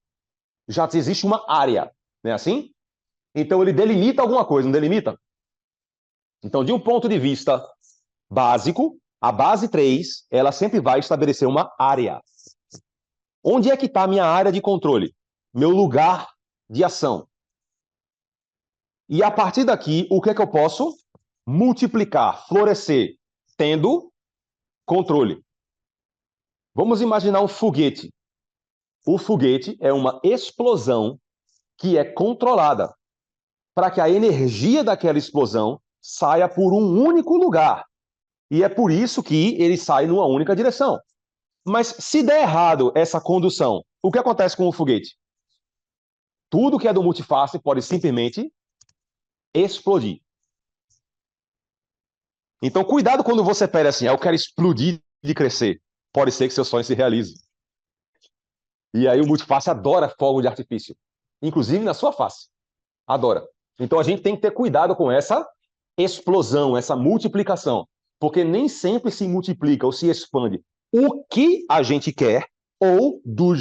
Já existe uma área, não é assim? Então ele delimita alguma coisa, não delimita? Então, de um ponto de vista básico, a base 3, ela sempre vai estabelecer uma área. Onde é que está a minha área de controle? Meu lugar de ação. E a partir daqui, o que é que eu posso? Multiplicar, florescer, tendo controle. Vamos imaginar um foguete. O foguete é uma explosão que é controlada. para que a energia daquela explosão saia por um único lugar. E é por isso que ele sai numa única direção. Mas se der errado essa condução, o que acontece com o foguete? Tudo que é do multiface pode simplesmente explodir. Então, cuidado quando você pede assim, eu quero explodir de crescer. Pode ser que seu sonho se realize. E aí o multiface adora fogo de artifício. Inclusive na sua face. Adora. Então a gente tem que ter cuidado com essa explosão, essa multiplicação. Porque nem sempre se multiplica ou se expande o que a gente quer ou do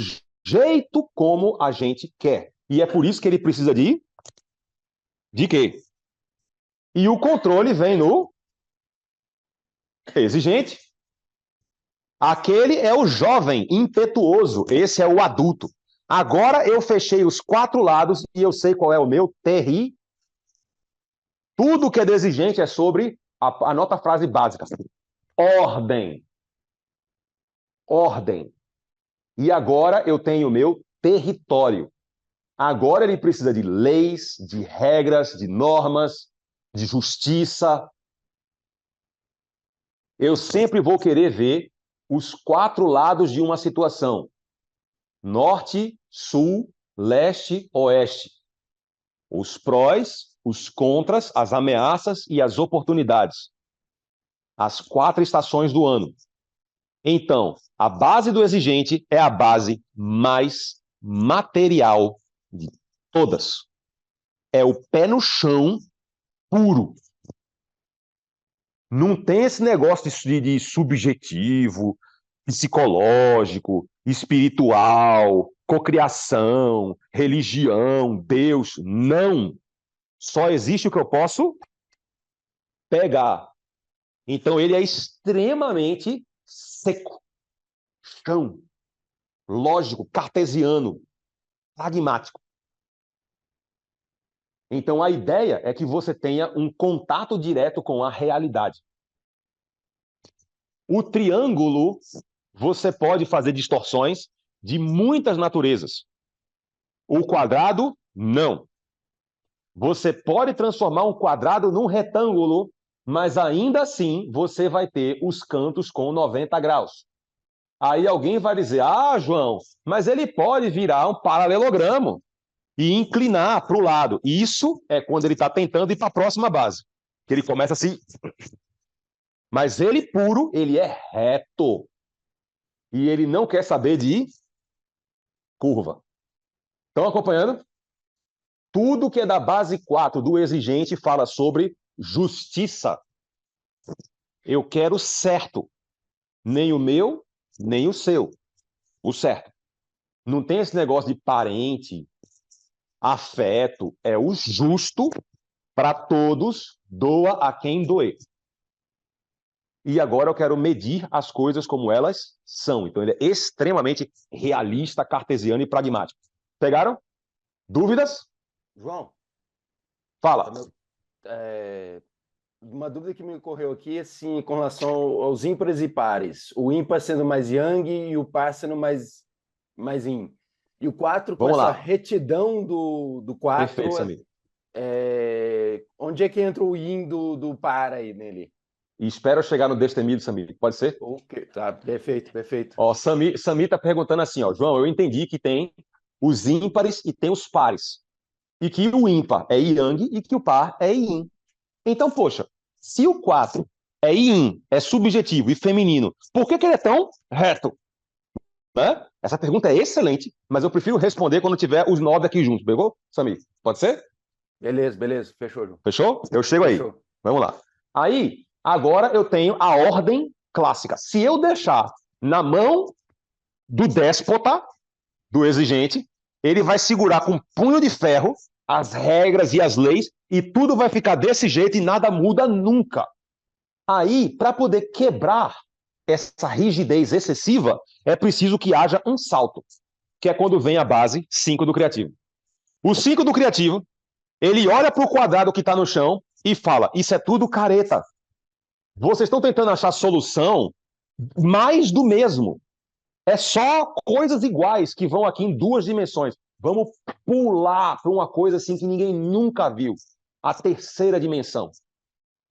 jeito como a gente quer. E é por isso que ele precisa de quê? E o controle vem no exigente. Aquele é o jovem, impetuoso. Esse é o adulto. Agora eu fechei os 4 lados e eu sei qual é o meu território. Tudo que é do exigente é sobre, anota a frase básica, ordem. Ordem. E agora eu tenho o meu território. Agora ele precisa de leis, de regras, de normas, de justiça. Eu sempre vou querer ver os 4 lados de uma situação. Norte, sul, leste, oeste. Os prós, os contras, as ameaças e as oportunidades. As 4 estações do ano. Então, a base do exigente é a base mais material de todas. É o pé no chão puro. Não tem esse negócio de subjetivo, psicológico, espiritual, cocriação, religião, Deus. Não. Só existe o que eu posso pegar. Então ele é extremamente seco, chão, lógico, cartesiano, pragmático. Então a ideia é que você tenha um contato direto com a realidade. O triângulo, você pode fazer distorções de muitas naturezas. O quadrado, não. Você pode transformar um quadrado num retângulo, mas ainda assim você vai ter os cantos com 90 graus. Aí alguém vai dizer, João, mas ele pode virar um paralelogramo e inclinar para o lado. Isso é quando ele está tentando ir para a próxima base. Que ele começa assim. Mas ele puro, ele é reto. E ele não quer saber de curva. Estão acompanhando? Tudo que é da base 4 do exigente fala sobre justiça. Eu quero certo. Nem o meu, nem o seu. O certo. Não tem esse negócio de parente, afeto. É o justo para todos, doa a quem doer. E agora eu quero medir as coisas como elas são. Então ele é extremamente realista, cartesiano e pragmático. Pegaram? Dúvidas? João, Fala. uma dúvida que me ocorreu aqui, assim, com relação aos ímpares e pares. O ímpar sendo mais yang e o par sendo mais yin. E o 4 com Vamos essa lá. retidão do 4. Perfeito, Samir. Onde é que entra o yin do par aí nele? E espero eu chegar no destemido, Samir. Pode ser? Ok, tá, perfeito, perfeito. Ó, Samir está perguntando assim, ó, João, eu entendi que tem os ímpares e tem os pares. E que o ímpar é yang e que o par é yin. Então, poxa, se o 4 é yin, é subjetivo e feminino, por que ele é tão reto? Né? Essa pergunta é excelente, mas eu prefiro responder quando tiver os 9 aqui juntos. Pegou, Samir? Pode ser? Beleza, fechou, João. Fechou? Eu chego aí. Fechou. Vamos lá. Aí, agora eu tenho a ordem clássica. Se eu deixar na mão do déspota, do exigente, ele vai segurar com um punho de ferro as regras e as leis e tudo vai ficar desse jeito e nada muda nunca. Aí, para poder quebrar essa rigidez excessiva, é preciso que haja um salto, que é quando vem a base 5 do criativo. O 5 do criativo, ele olha para o quadrado que está no chão e fala, isso é tudo careta. Vocês estão tentando achar solução mais do mesmo. É só coisas iguais que vão aqui em 2 dimensões. Vamos pular para uma coisa assim que ninguém nunca viu. A terceira dimensão.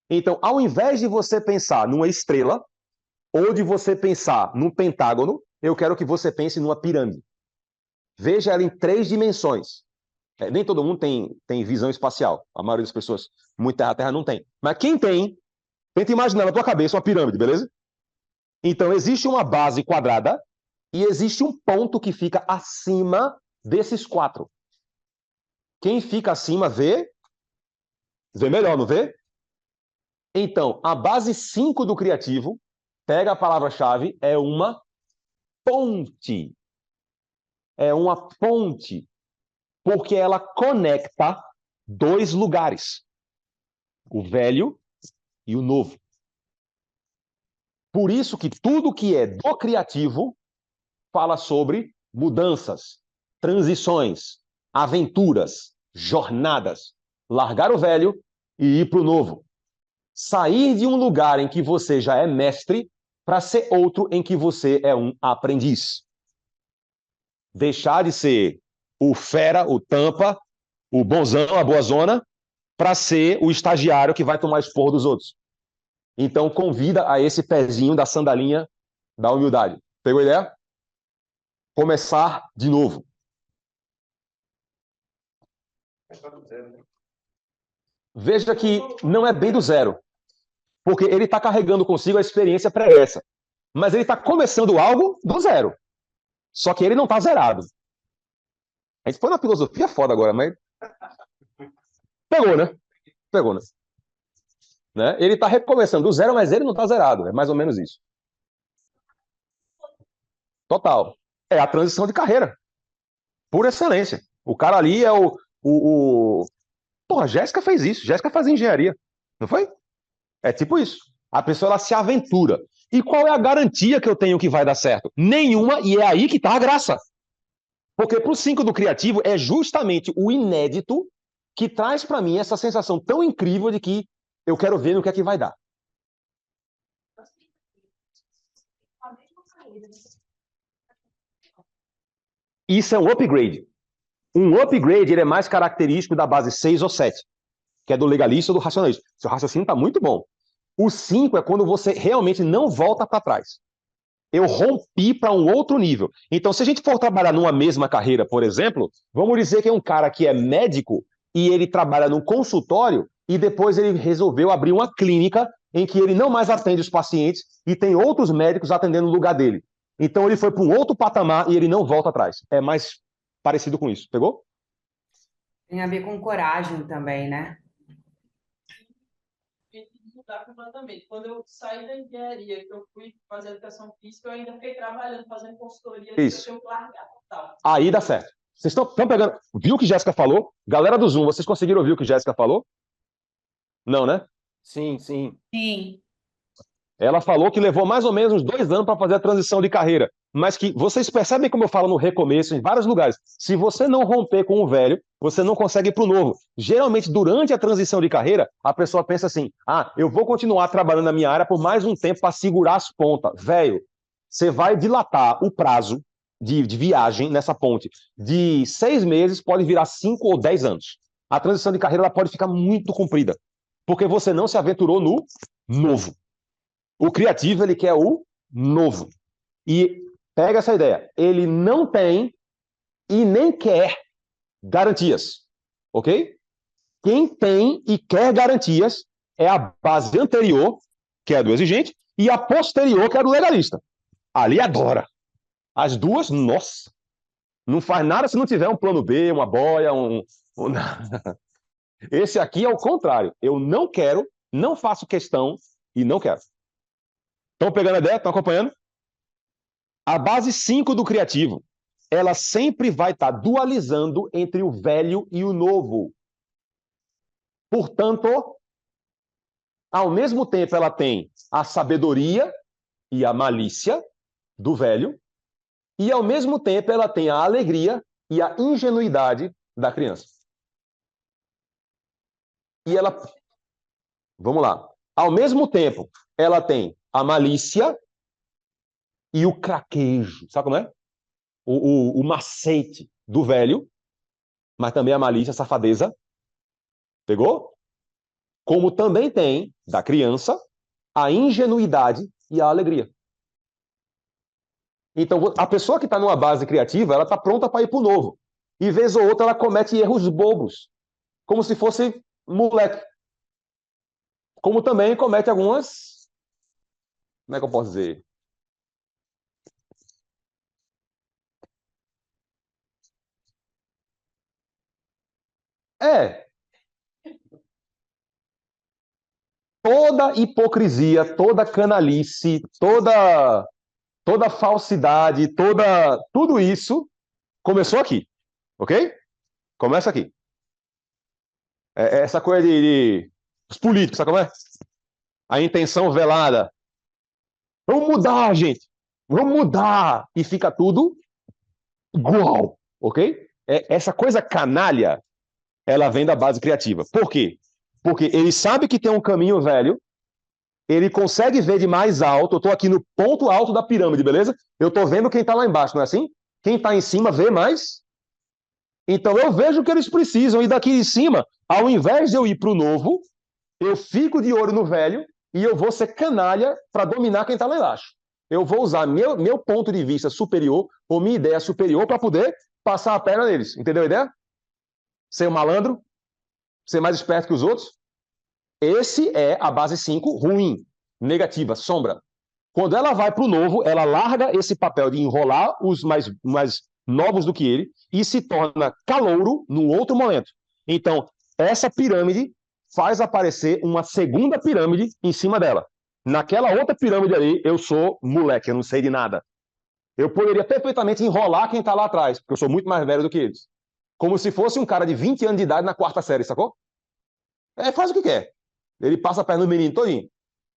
Então, ao invés de você pensar numa estrela, ou de você pensar num pentágono, eu quero que você pense numa pirâmide. Veja ela em 3 dimensões. Nem todo mundo tem visão espacial. A maioria das pessoas, muito terra não tem. Mas quem tem, tenta imaginar na tua cabeça uma pirâmide, beleza? Então, existe uma base quadrada e existe um ponto que fica acima desses 4. Quem fica acima vê melhor, não vê? Então, a base 5 do criativo, pega a palavra-chave, é uma ponte. É uma ponte. Porque ela conecta 2 lugares. O velho e o novo. Por isso que tudo que é do criativo fala sobre mudanças, transições, aventuras, jornadas. Largar o velho e ir para o novo. Sair de um lugar em que você já é mestre para ser outro em que você é um aprendiz. Deixar de ser o fera, o tampa, o bonzão, a boazona, para ser o estagiário que vai tomar esporro dos outros. Então, convida a esse pezinho da sandalinha da humildade. Pegou a ideia? Começar de novo. Veja que não é bem do zero. Porque ele está carregando consigo a experiência pregressa. Mas ele está começando algo do zero. Só que ele não está zerado. A gente foi na filosofia foda agora, mas... Pegou, né? Pegou, né? Ele está recomeçando do zero, mas ele não está zerado. É mais ou menos isso. Total. É a transição de carreira. Por excelência. O cara ali é Porra, a Jéssica fez isso. Jéssica fazia engenharia. Não foi? É tipo isso. A pessoa ela se aventura. E qual é a garantia que eu tenho que vai dar certo? Nenhuma, e é aí que está a graça. Porque para o 5 do criativo é justamente o inédito que traz para mim essa sensação tão incrível de que eu quero ver no que é que vai dar. Isso é um upgrade. Um upgrade ele é mais característico da base 6 ou 7, que é do legalista ou do racionalista. Seu raciocínio está muito bom. O 5 é quando você realmente não volta para trás. Eu rompi para um outro nível. Então, se a gente for trabalhar numa mesma carreira, por exemplo, vamos dizer que é um cara que é médico e ele trabalha num consultório e depois ele resolveu abrir uma clínica em que ele não mais atende os pacientes e tem outros médicos atendendo no lugar dele. Então, ele foi para um outro patamar e ele não volta atrás. É mais parecido com isso. Pegou? Tem a ver com coragem também, né? Mudar completamente. Quando eu saí da engenharia, que eu fui fazer educação física, eu ainda fiquei trabalhando, fazendo consultoria. Isso. Eu largar total. Aí dá certo. Vocês estão pegando... Viu o que Jéssica falou? Galera do Zoom, vocês conseguiram ouvir o que Jéssica falou? Não, né? Sim, sim. Sim. Ela falou que levou mais ou menos uns 2 anos para fazer a transição de carreira. Mas que vocês percebem como eu falo no recomeço, em vários lugares. Se você não romper com o velho, você não consegue ir para o novo. Geralmente, durante a transição de carreira, a pessoa pensa assim, eu vou continuar trabalhando na minha área por mais um tempo para segurar as pontas. Velho, você vai dilatar o prazo de viagem nessa ponte. De 6 meses, pode virar 5 ou 10 anos. A transição de carreira ela pode ficar muito comprida. Porque você não se aventurou no novo. O criativo, ele quer o novo. E pega essa ideia. Ele não tem e nem quer garantias. Ok? Quem tem e quer garantias é a base anterior, que é a do exigente, e a posterior, que é a do legalista. Ali adora. As duas, nossa. Não faz nada se não tiver um plano B, uma boia, Esse aqui é o contrário. Eu não quero, não faço questão e não quero. Estão pegando a ideia? Estão acompanhando? A base 5 do criativo, ela sempre vai estar dualizando entre o velho e o novo. Portanto, ao mesmo tempo ela tem a sabedoria e a malícia do velho, e ao mesmo tempo ela tem a alegria e a ingenuidade da criança. E ela... Vamos lá. Ao mesmo tempo, ela tem a malícia e o craquejo. Sabe como é? O macete do velho. mas também a malícia, a safadeza. Pegou? Como também tem, da criança, a ingenuidade e a alegria. Então, a pessoa que está numa base criativa, ela está pronta para ir para o novo. E, vez ou outra, ela comete erros bobos, como se fosse moleque. Como também comete algumas... Como é que eu posso dizer? Toda hipocrisia, toda canalice, toda falsidade, tudo isso começou aqui, ok? Começa aqui. Essa coisa de os políticos, sabe como é? A intenção velada. Vamos mudar, gente. Vamos mudar. E fica tudo igual, ok? Essa coisa canalha, ela vem da base criativa. Por quê? Porque ele sabe que tem um caminho velho, ele consegue ver de mais alto. Eu estou aqui no ponto alto da pirâmide, beleza? Eu estou vendo quem está lá embaixo, não é assim? Quem está em cima vê mais. Então eu vejo o que eles precisam. E daqui de cima, ao invés de eu ir para o novo, eu fico de olho no velho e eu vou ser canalha para dominar quem está lá embaixo. Eu vou usar meu ponto de vista superior, ou minha ideia superior, para poder passar a perna neles. Entendeu a ideia? Ser um malandro, ser mais esperto que os outros. Esse é a base 5 ruim, negativa, sombra. Quando ela vai para o novo, ela larga esse papel de enrolar os mais novos do que ele e se torna calouro num outro momento. Então, essa pirâmide faz aparecer uma segunda pirâmide em cima dela. Naquela outra pirâmide ali, eu sou moleque, eu não sei de nada. Eu poderia perfeitamente enrolar quem está lá atrás, porque eu sou muito mais velho do que eles. Como se fosse um cara de 20 anos de idade na quarta série, sacou? Faz o que quer. Ele passa a perna no menino todinho.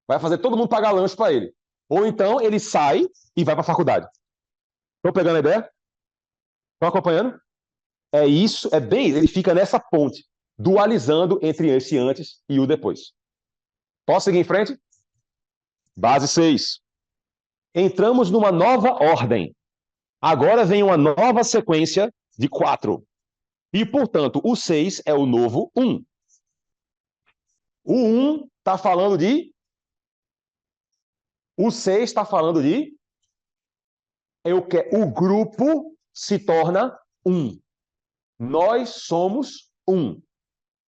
Vai fazer todo mundo pagar lanche para ele. Ou então ele sai e vai para a faculdade. Estão pegando a ideia? Estão acompanhando? É isso, é bem, ele fica nessa ponte, dualizando entre esse antes e o depois. Posso seguir em frente? Base 6. Entramos numa nova ordem. Agora vem uma nova sequência de 4. E, portanto, o 6 é o novo 1. O 1 está falando de... O 6 está falando de... O grupo se torna 1. Nós somos 1.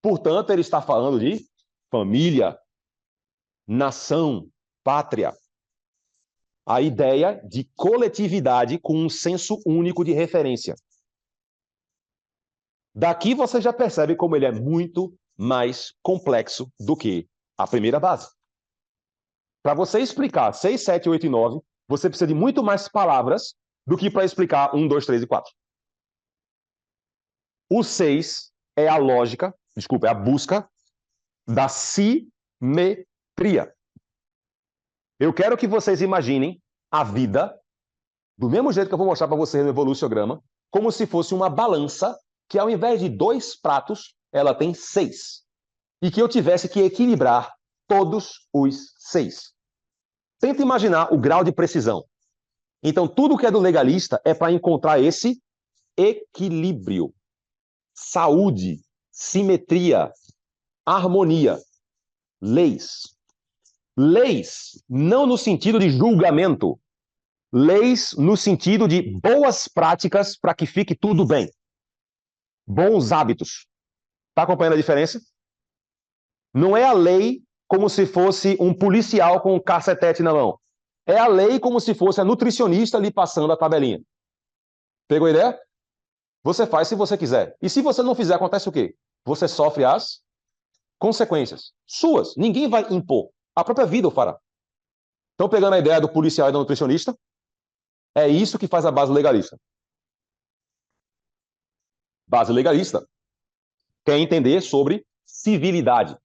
Portanto, ele está falando de família, nação, pátria. A ideia de coletividade com um senso único de referência. Daqui você já percebe como ele é muito mais complexo do que a primeira base. Para você explicar 6, 7, 8 e 9, você precisa de muito mais palavras do que para explicar 1, 2, 3 e 4. O 6 é a lógica, desculpa, é a busca da simetria. Eu quero que vocês imaginem a vida, do mesmo jeito que eu vou mostrar para vocês no evoluciograma, como se fosse uma balança que, ao invés de 2 pratos, ela tem 6. E que eu tivesse que equilibrar todos os 6. Tenta imaginar o grau de precisão. Então, tudo que é do legalista é para encontrar esse equilíbrio, saúde, simetria, harmonia. Leis. Leis, não no sentido de julgamento. Leis no sentido de boas práticas para que fique tudo bem. Bons hábitos. Está acompanhando a diferença? Não é a lei como se fosse um policial com um cacetete na mão. É a lei como se fosse a nutricionista lhe passando a tabelinha. Pegou a ideia? Você faz se você quiser. E se você não fizer, acontece o quê? Você sofre as consequências. Suas. Ninguém vai impor. A própria vida o fará. Estão pegando a ideia do policial e do nutricionista? É isso que faz a base legalista. Base legalista quer entender sobre civilidade.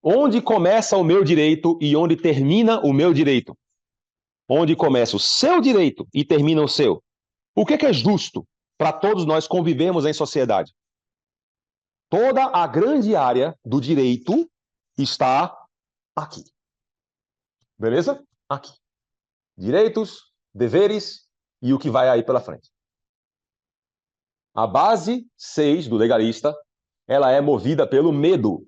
Onde começa o meu direito e onde termina o meu direito? Onde começa o seu direito e termina o seu? O que é justo para todos nós convivermos em sociedade? Toda a grande área do direito está aqui. Beleza? Aqui. Direitos, deveres e o que vai aí pela frente. A base 6 do legalista, ela é movida pelo medo.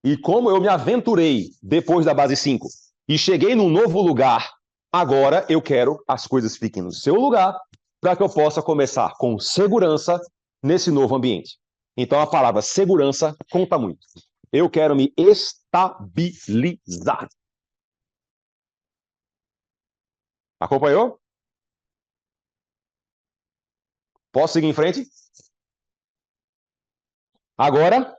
E como eu me aventurei depois da base 5 e cheguei num novo lugar, agora eu quero as coisas fiquem no seu lugar para que eu possa começar com segurança nesse novo ambiente. Então a palavra segurança conta muito. Eu quero me estabilizar. Acompanhou? Posso seguir em frente? Agora,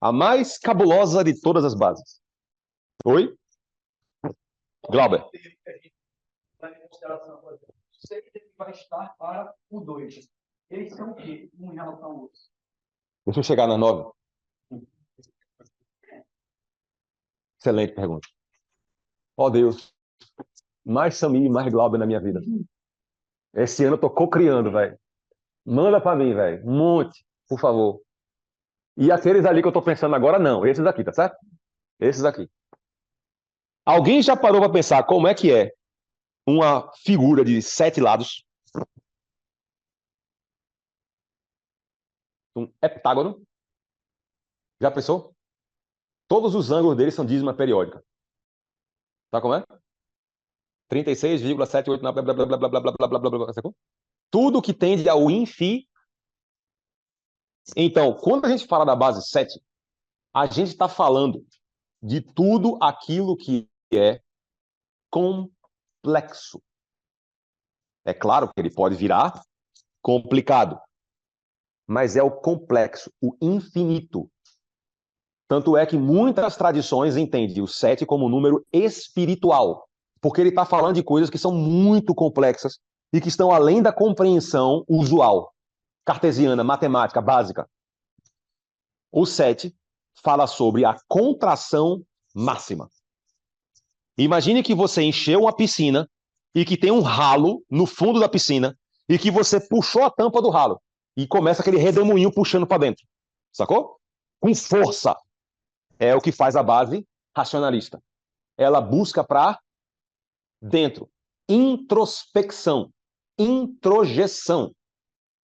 a mais cabulosa de todas as bases. Oi? Glauber. Em consideração, por exemplo, sei que ele vai estar para o 2. Eles são o quê? Um em relação ao outro. Deixa eu chegar na 9. Excelente pergunta. Ó Deus, mais Samir, mais Glauber na minha vida. Esse ano eu tô co-criando, velho. Manda pra mim, velho. Um monte, por favor. E aqueles ali que eu tô pensando agora, não. Esses aqui, tá certo? Esses aqui. Alguém já parou pra pensar como é que é uma figura de 7 lados? Um heptágono? Já pensou? Todos os ângulos deles são dízima periódica. Tá como é? 36,78 blá blá blá blá blá blá blá blá blá blá blá. Sacou? Tudo que tende ao infi. Então, quando a gente fala da base 7, a gente está falando de tudo aquilo que é complexo. É claro que ele pode virar complicado, mas é o complexo, o infinito. Tanto é que muitas tradições entendem o 7 como um número espiritual, porque ele está falando de coisas que são muito complexas e que estão além da compreensão usual, cartesiana, matemática, básica. O 7 fala sobre a contração máxima. Imagine que você encheu uma piscina e que tem um ralo no fundo da piscina e que você puxou a tampa do ralo e começa aquele redemoinho puxando para dentro. Sacou? Com força. É o que faz a base racionalista. Ela busca para dentro. Introspecção. Introjeção.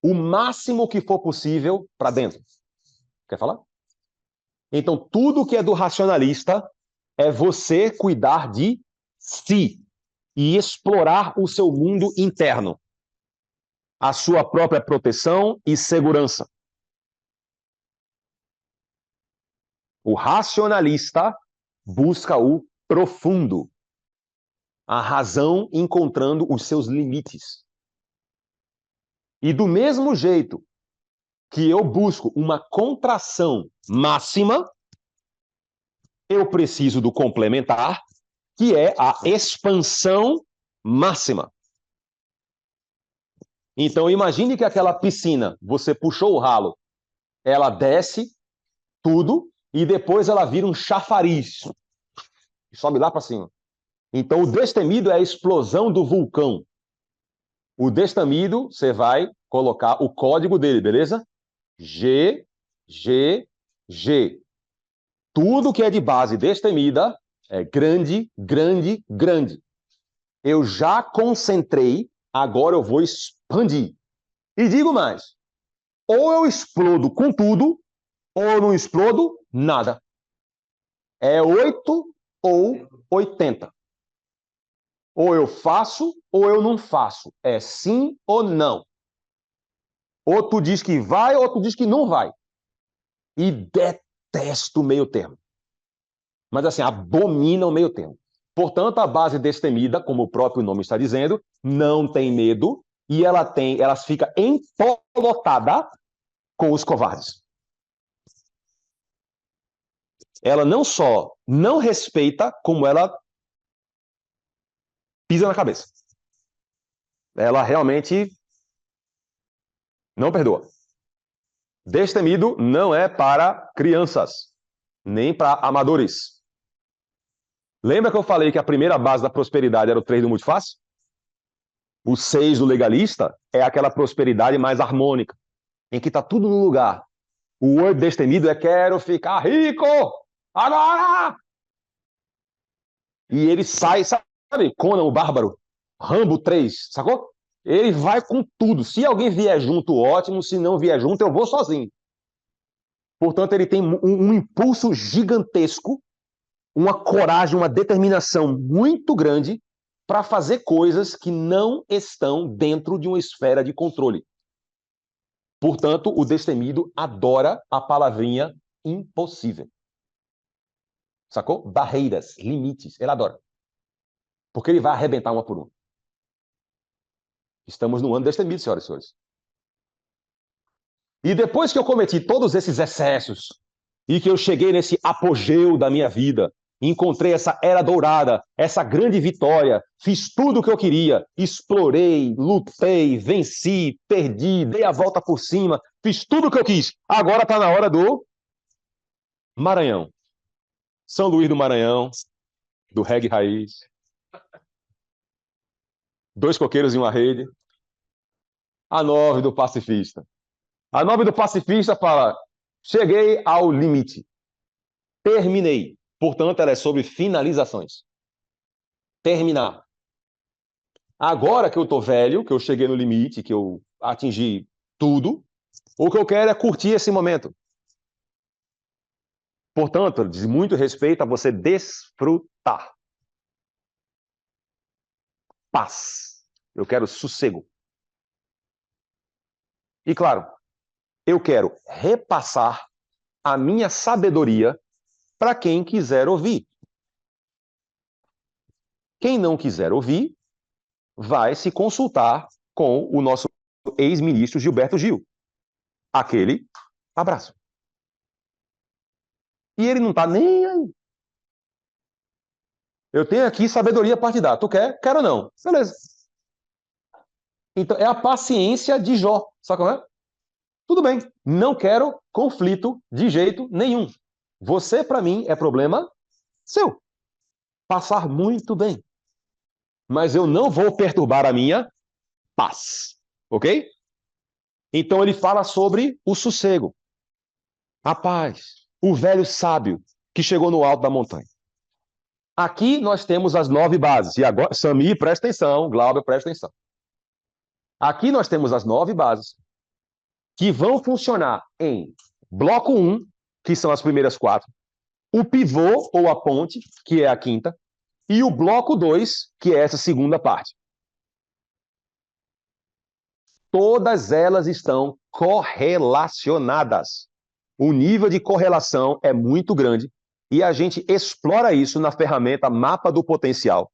O máximo que for possível para dentro. Quer falar? Então, tudo que é do racionalista é você cuidar de si e explorar o seu mundo interno, a sua própria proteção e segurança. O racionalista busca o profundo, a razão encontrando os seus limites. E do mesmo jeito que eu busco uma contração máxima, eu preciso do complementar, que é a expansão máxima. Então, imagine que aquela piscina, você puxou o ralo, ela desce tudo e depois ela vira um chafariz. Sobe lá para cima. Então, o destemido é a explosão do vulcão. O destemido, você vai colocar o código dele, beleza? G, G, G. Tudo que é de base destemida é grande, grande, grande. Eu já concentrei, agora eu vou expandir. E digo mais, ou eu explodo com tudo, ou eu não explodo nada. É 8 ou 80. Ou eu faço, ou eu não faço. É sim ou não. Ou tu diz que vai, ou tu diz que não vai. E detesto o meio termo. Mas assim, abomina o meio termo. Portanto, a base destemida, como o próprio nome está dizendo, não tem medo e ela fica empolotada com os covardes. Ela não só não respeita, como ela pisa na cabeça. Ela realmente não perdoa. Destemido não é para crianças, nem para amadores. Lembra que eu falei que a primeira base da prosperidade era o 3 do multifácil? O 6 do legalista é aquela prosperidade mais harmônica, em que está tudo no lugar. O 8 destemido é quero ficar rico agora! E ele sai, sabe? Conan o Bárbaro, Rambo 3, sacou? Ele vai com tudo. Se alguém vier junto, ótimo. Se não vier junto, eu vou sozinho. Portanto, ele tem um impulso gigantesco, uma coragem, uma determinação muito grande para fazer coisas que não estão dentro de uma esfera de controle. Portanto, o destemido adora a palavrinha impossível. Sacou? Barreiras, limites, ele adora. Porque ele vai arrebentar uma por uma. Estamos no ano destemido, senhoras e senhores. E depois que eu cometi todos esses excessos, e que eu cheguei nesse apogeu da minha vida, encontrei essa era dourada, essa grande vitória, fiz tudo o que eu queria, explorei, lutei, venci, perdi, dei a volta por cima, fiz tudo o que eu quis. Agora está na hora do Maranhão. São Luís do Maranhão, do reggae raiz. 2 coqueiros e uma rede. A 9 do pacifista. A 9 do pacifista fala: cheguei ao limite. Terminei. Portanto, ela é sobre finalizações. Terminar. Agora que eu estou velho, que eu cheguei no limite, que eu atingi tudo, o que eu quero é curtir esse momento. Portanto, diz muito respeito a você desfrutar. Paz. Eu quero sossego. E claro, eu quero repassar a minha sabedoria para quem quiser ouvir. Quem não quiser ouvir, vai se consultar com o nosso ex-ministro Gilberto Gil. Aquele abraço. E ele não está nem aí. Eu tenho aqui sabedoria partidária. Tu quer? Quero não. Beleza. Então, é a paciência de Jó. Sabe como é? Tudo bem. Não quero conflito de jeito nenhum. Você, para mim, é problema seu. Passar muito bem. Mas eu não vou perturbar a minha paz. Ok? Então, ele fala sobre o sossego. A paz. O velho sábio que chegou no alto da montanha. Aqui nós temos as 9 bases. E agora, Samir, presta atenção. Glauber, presta atenção. Aqui nós temos as 9 bases que vão funcionar em bloco 1, que são as primeiras 4, o pivô ou a ponte, que é a 5ª, e o bloco 2, que é essa segunda parte. Todas elas estão correlacionadas. O nível de correlação é muito grande e a gente explora isso na ferramenta Mapa do Potencial.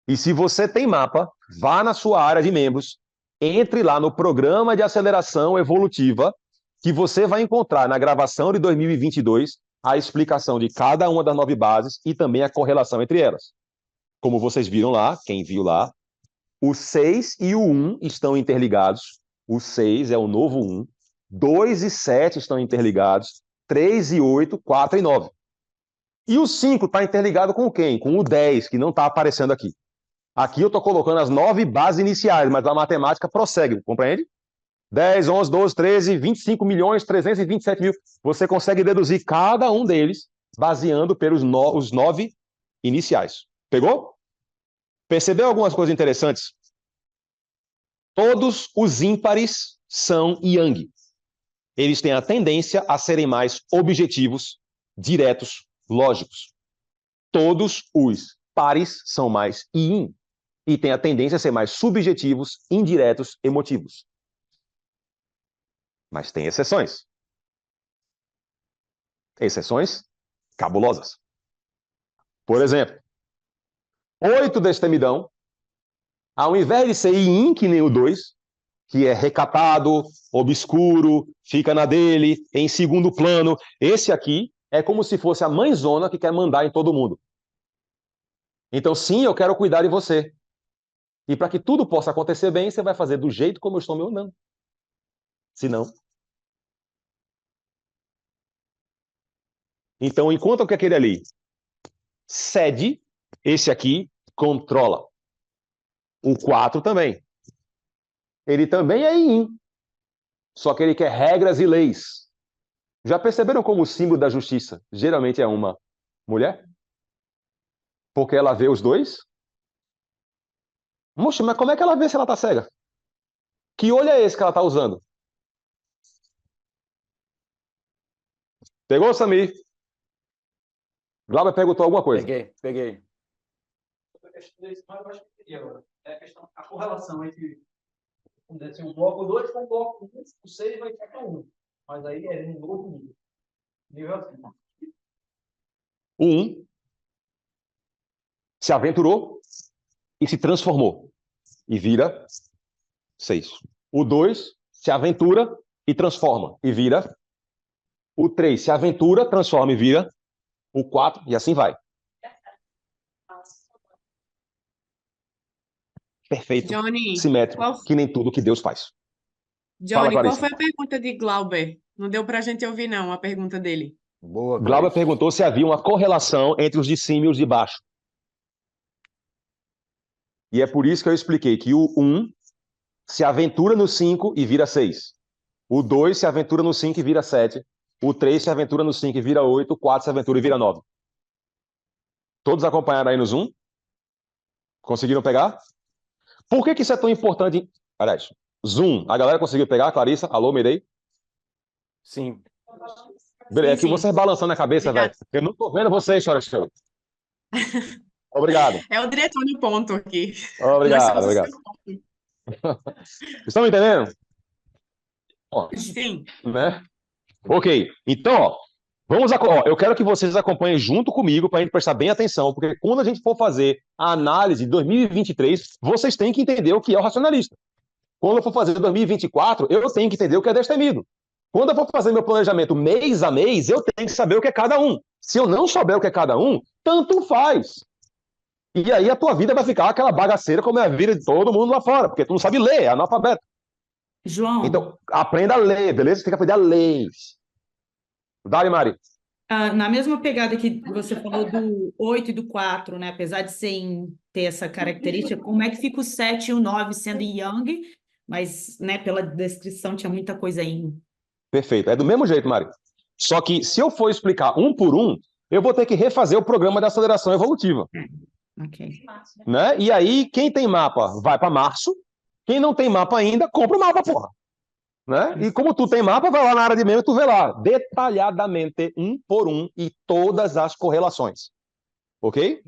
E se você tem mapa, vá na sua área de membros, entre lá no Programa de Aceleração Evolutiva, que você vai encontrar na gravação de 2022 a explicação de cada uma das 9 bases e também a correlação entre elas. Como vocês viram lá, quem viu lá, o 6 e o 1 estão interligados. O 6 é o novo 1. 2 e 7 estão interligados. 3 e 8, 4 e 9. E o 5 está interligado com quem? Com o 10, que não está aparecendo aqui. Aqui eu estou colocando as 9 bases iniciais, mas a matemática prossegue, compreende? 10, 11, 12, 13, 25 milhões, 327 mil. Você consegue deduzir cada um deles baseando pelos os 9 iniciais. Pegou? Percebeu algumas coisas interessantes? Todos os ímpares são yang. Eles têm a tendência a serem mais objetivos, diretos, lógicos. Todos os pares são mais yin e têm a tendência a ser mais subjetivos, indiretos, emotivos. Mas tem exceções. Exceções cabulosas. Por exemplo, 8 destemidão, ao invés de ser yin, que nem o 2, que é recatado, obscuro, fica na dele, em segundo plano, esse aqui é como se fosse a mãezona que quer mandar em todo mundo. Então, sim, eu quero cuidar de você. E para que tudo possa acontecer bem, você vai fazer do jeito como eu estou me ordenando. Se não. Então, enquanto que aquele ali cede, esse aqui controla. O 4 também. Ele também é yin. Só que ele quer regras e leis. Já perceberam como o símbolo da justiça geralmente é uma mulher? Porque ela vê os dois? Moxa, mas como é que ela vê se ela está cega? Que olho é esse que ela está usando? Pegou, Samir? Glauber perguntou alguma coisa. Peguei. A questão desse, mas eu acho que seria agora. É a questão, a correlação entre, vamos dizer assim, o bloco 2 com o bloco 1, o 6 vai ficar com 1. Mas aí é um novo nível. Nível assim. O 1 se aventurou e se transformou. E vira 6. O 2 se aventura e transforma. E vira. O 3 se aventura, transforma e vira. O 4, e assim vai. Perfeito. Johnny, Simétrico, qual, que nem tudo que Deus faz. Johnny, qual Clarice. foi a pergunta de Glauber? Não deu para a gente ouvir, não, a pergunta dele. Boa, Glauber Clarice. perguntou se havia uma correlação entre os de cima e os de baixo. E é por isso que eu expliquei que o 1 se aventura no 5 e vira 6. O 2 se aventura no 5 e vira 7. O 3 se aventura no 5 e vira 8. O 4 se aventura e vira 9. Todos acompanharam aí no Zoom? Conseguiram pegar? Por que isso é tão importante? Aliás, Zoom. A galera conseguiu pegar? Clarissa? Alô, Meirei? Sim. Beleza, é que sim. vocês balançando a cabeça, velho. Obrigada. Eu não tô vendo vocês, senhora. Obrigado. É o diretor do ponto aqui. Obrigado, Nós somos o obrigado. seu ponto. Estão me entendendo? Ó, Sim. né? Ok. Então, ó, eu quero que vocês acompanhem junto comigo para a gente prestar bem atenção, porque quando a gente for fazer a análise de 2023, vocês têm que entender o que é o racionalista. Quando eu for fazer 2024, eu tenho que entender o que é destemido. Quando eu for fazer meu planejamento mês a mês, eu tenho que saber o que é cada um. Se eu não souber o que é cada um, tanto faz. E aí a tua vida vai ficar aquela bagaceira como é a vida de todo mundo lá fora, porque tu não sabe ler, é analfabeto. João, Então, aprenda a ler, beleza? Você tem que aprender a ler. Dali, Mari. na mesma pegada que você falou do 8 e do 4, né? Apesar de ter essa característica, como é que fica o 7 e o 9 sendo Yang, mas, né, pela descrição tinha muita coisa aí. Perfeito. É do mesmo jeito, Mari. Só que se eu for explicar um por um, eu vou ter que refazer o programa de aceleração evolutiva. Ok. Né? E aí, quem tem mapa vai para março. Quem não tem mapa ainda, compra o mapa, porra. Né? E como tu tem mapa, vai lá na área de membro e tu vê lá, detalhadamente, um por um, e todas as correlações. Ok?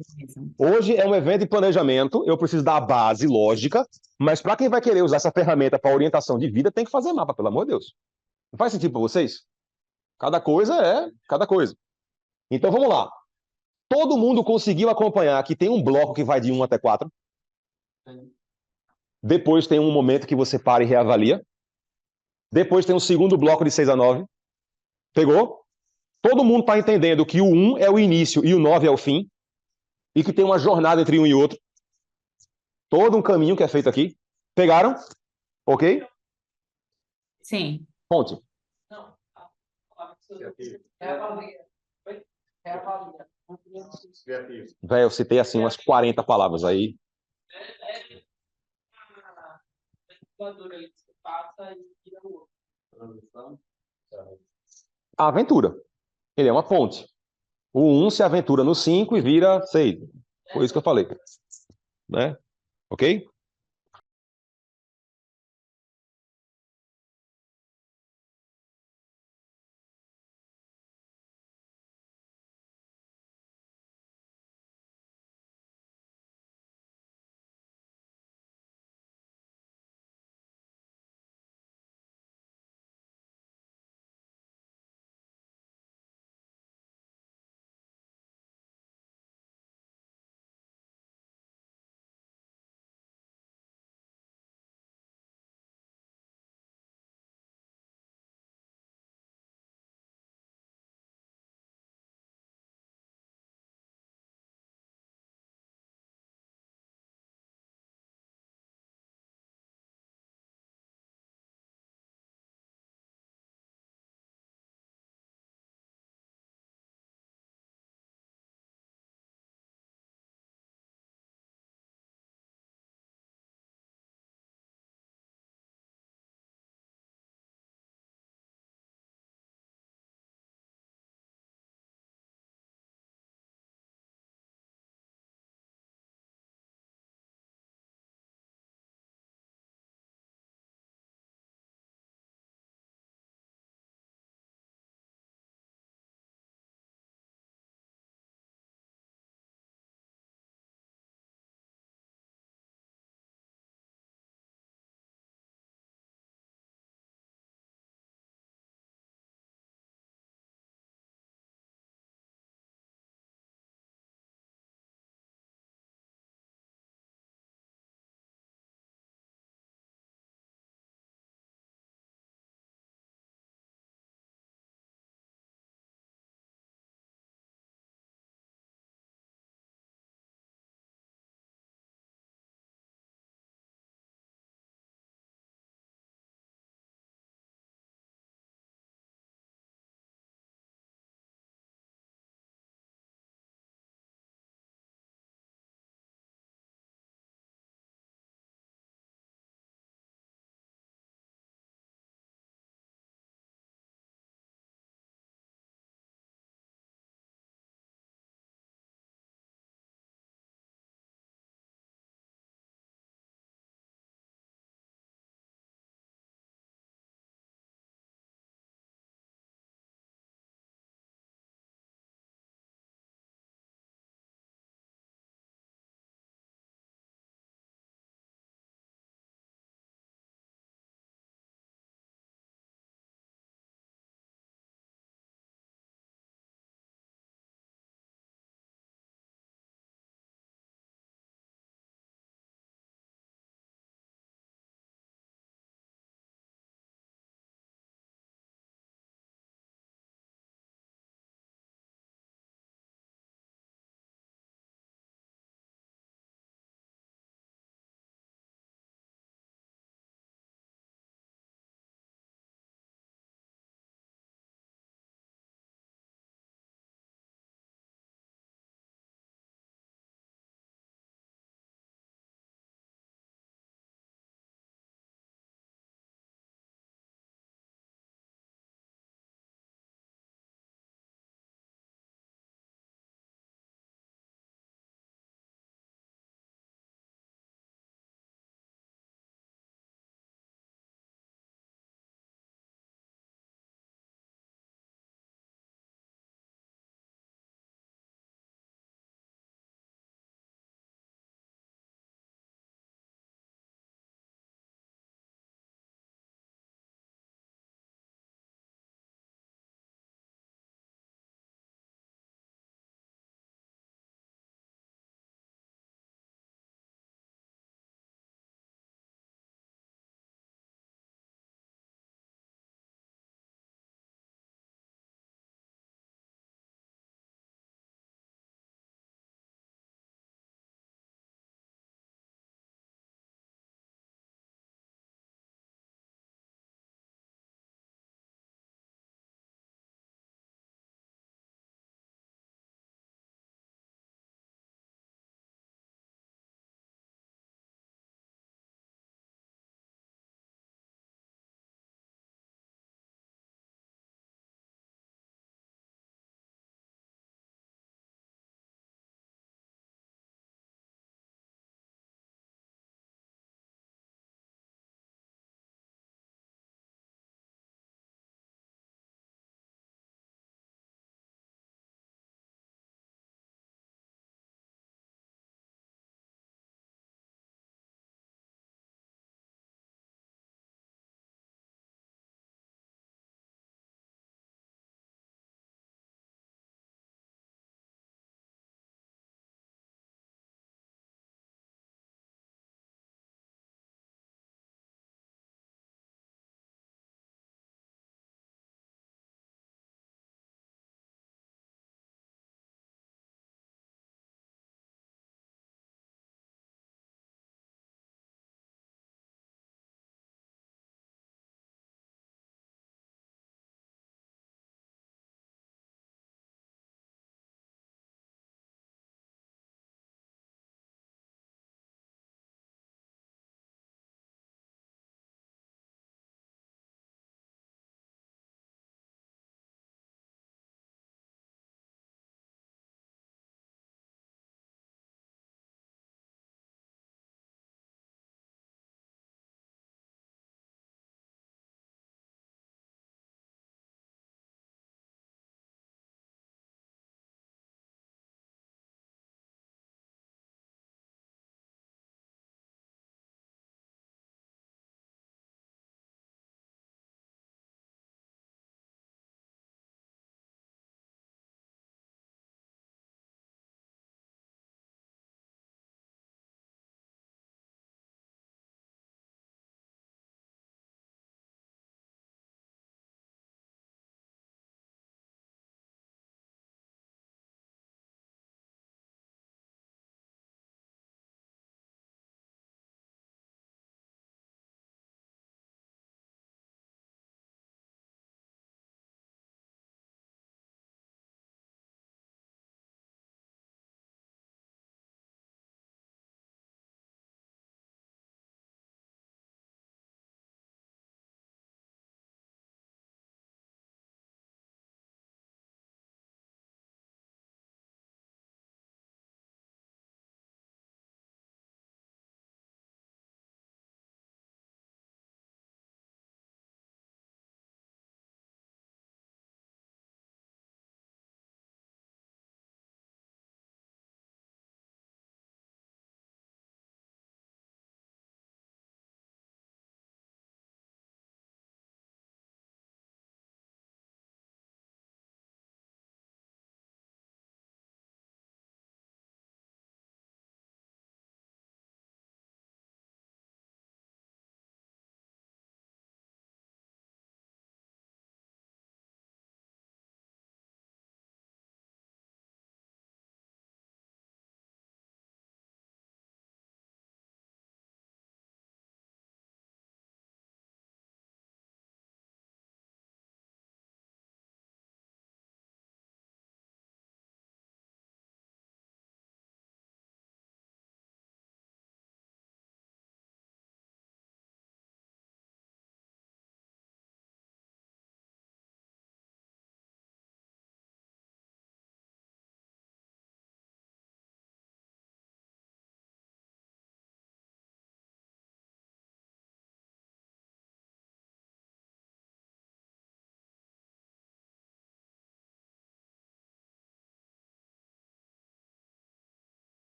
Hoje é um evento de planejamento, eu preciso da base lógica, mas para quem vai querer usar essa ferramenta para orientação de vida, tem que fazer mapa, pelo amor de Deus. Não faz sentido para vocês? Cada coisa é cada coisa. Então vamos lá. Todo mundo conseguiu acompanhar que tem um bloco que vai de 1 até 4? Depois tem um momento que você para e reavalia. Depois tem um segundo bloco de 6 a 9. Pegou? Todo mundo está entendendo que o 1 é o início e o 9 é o fim. E que tem uma jornada entre um e outro. Todo um caminho que é feito aqui. Pegaram? Ok? Sim. Ponte. Não. É a valia. É a valia. Velho, eu citei assim umas 40 palavras aí. A ali que você passa e vira o outro. A aventura. Ele é uma ponte. O 1 se aventura no 5 e vira 6. Foi isso que eu falei. Né? Ok?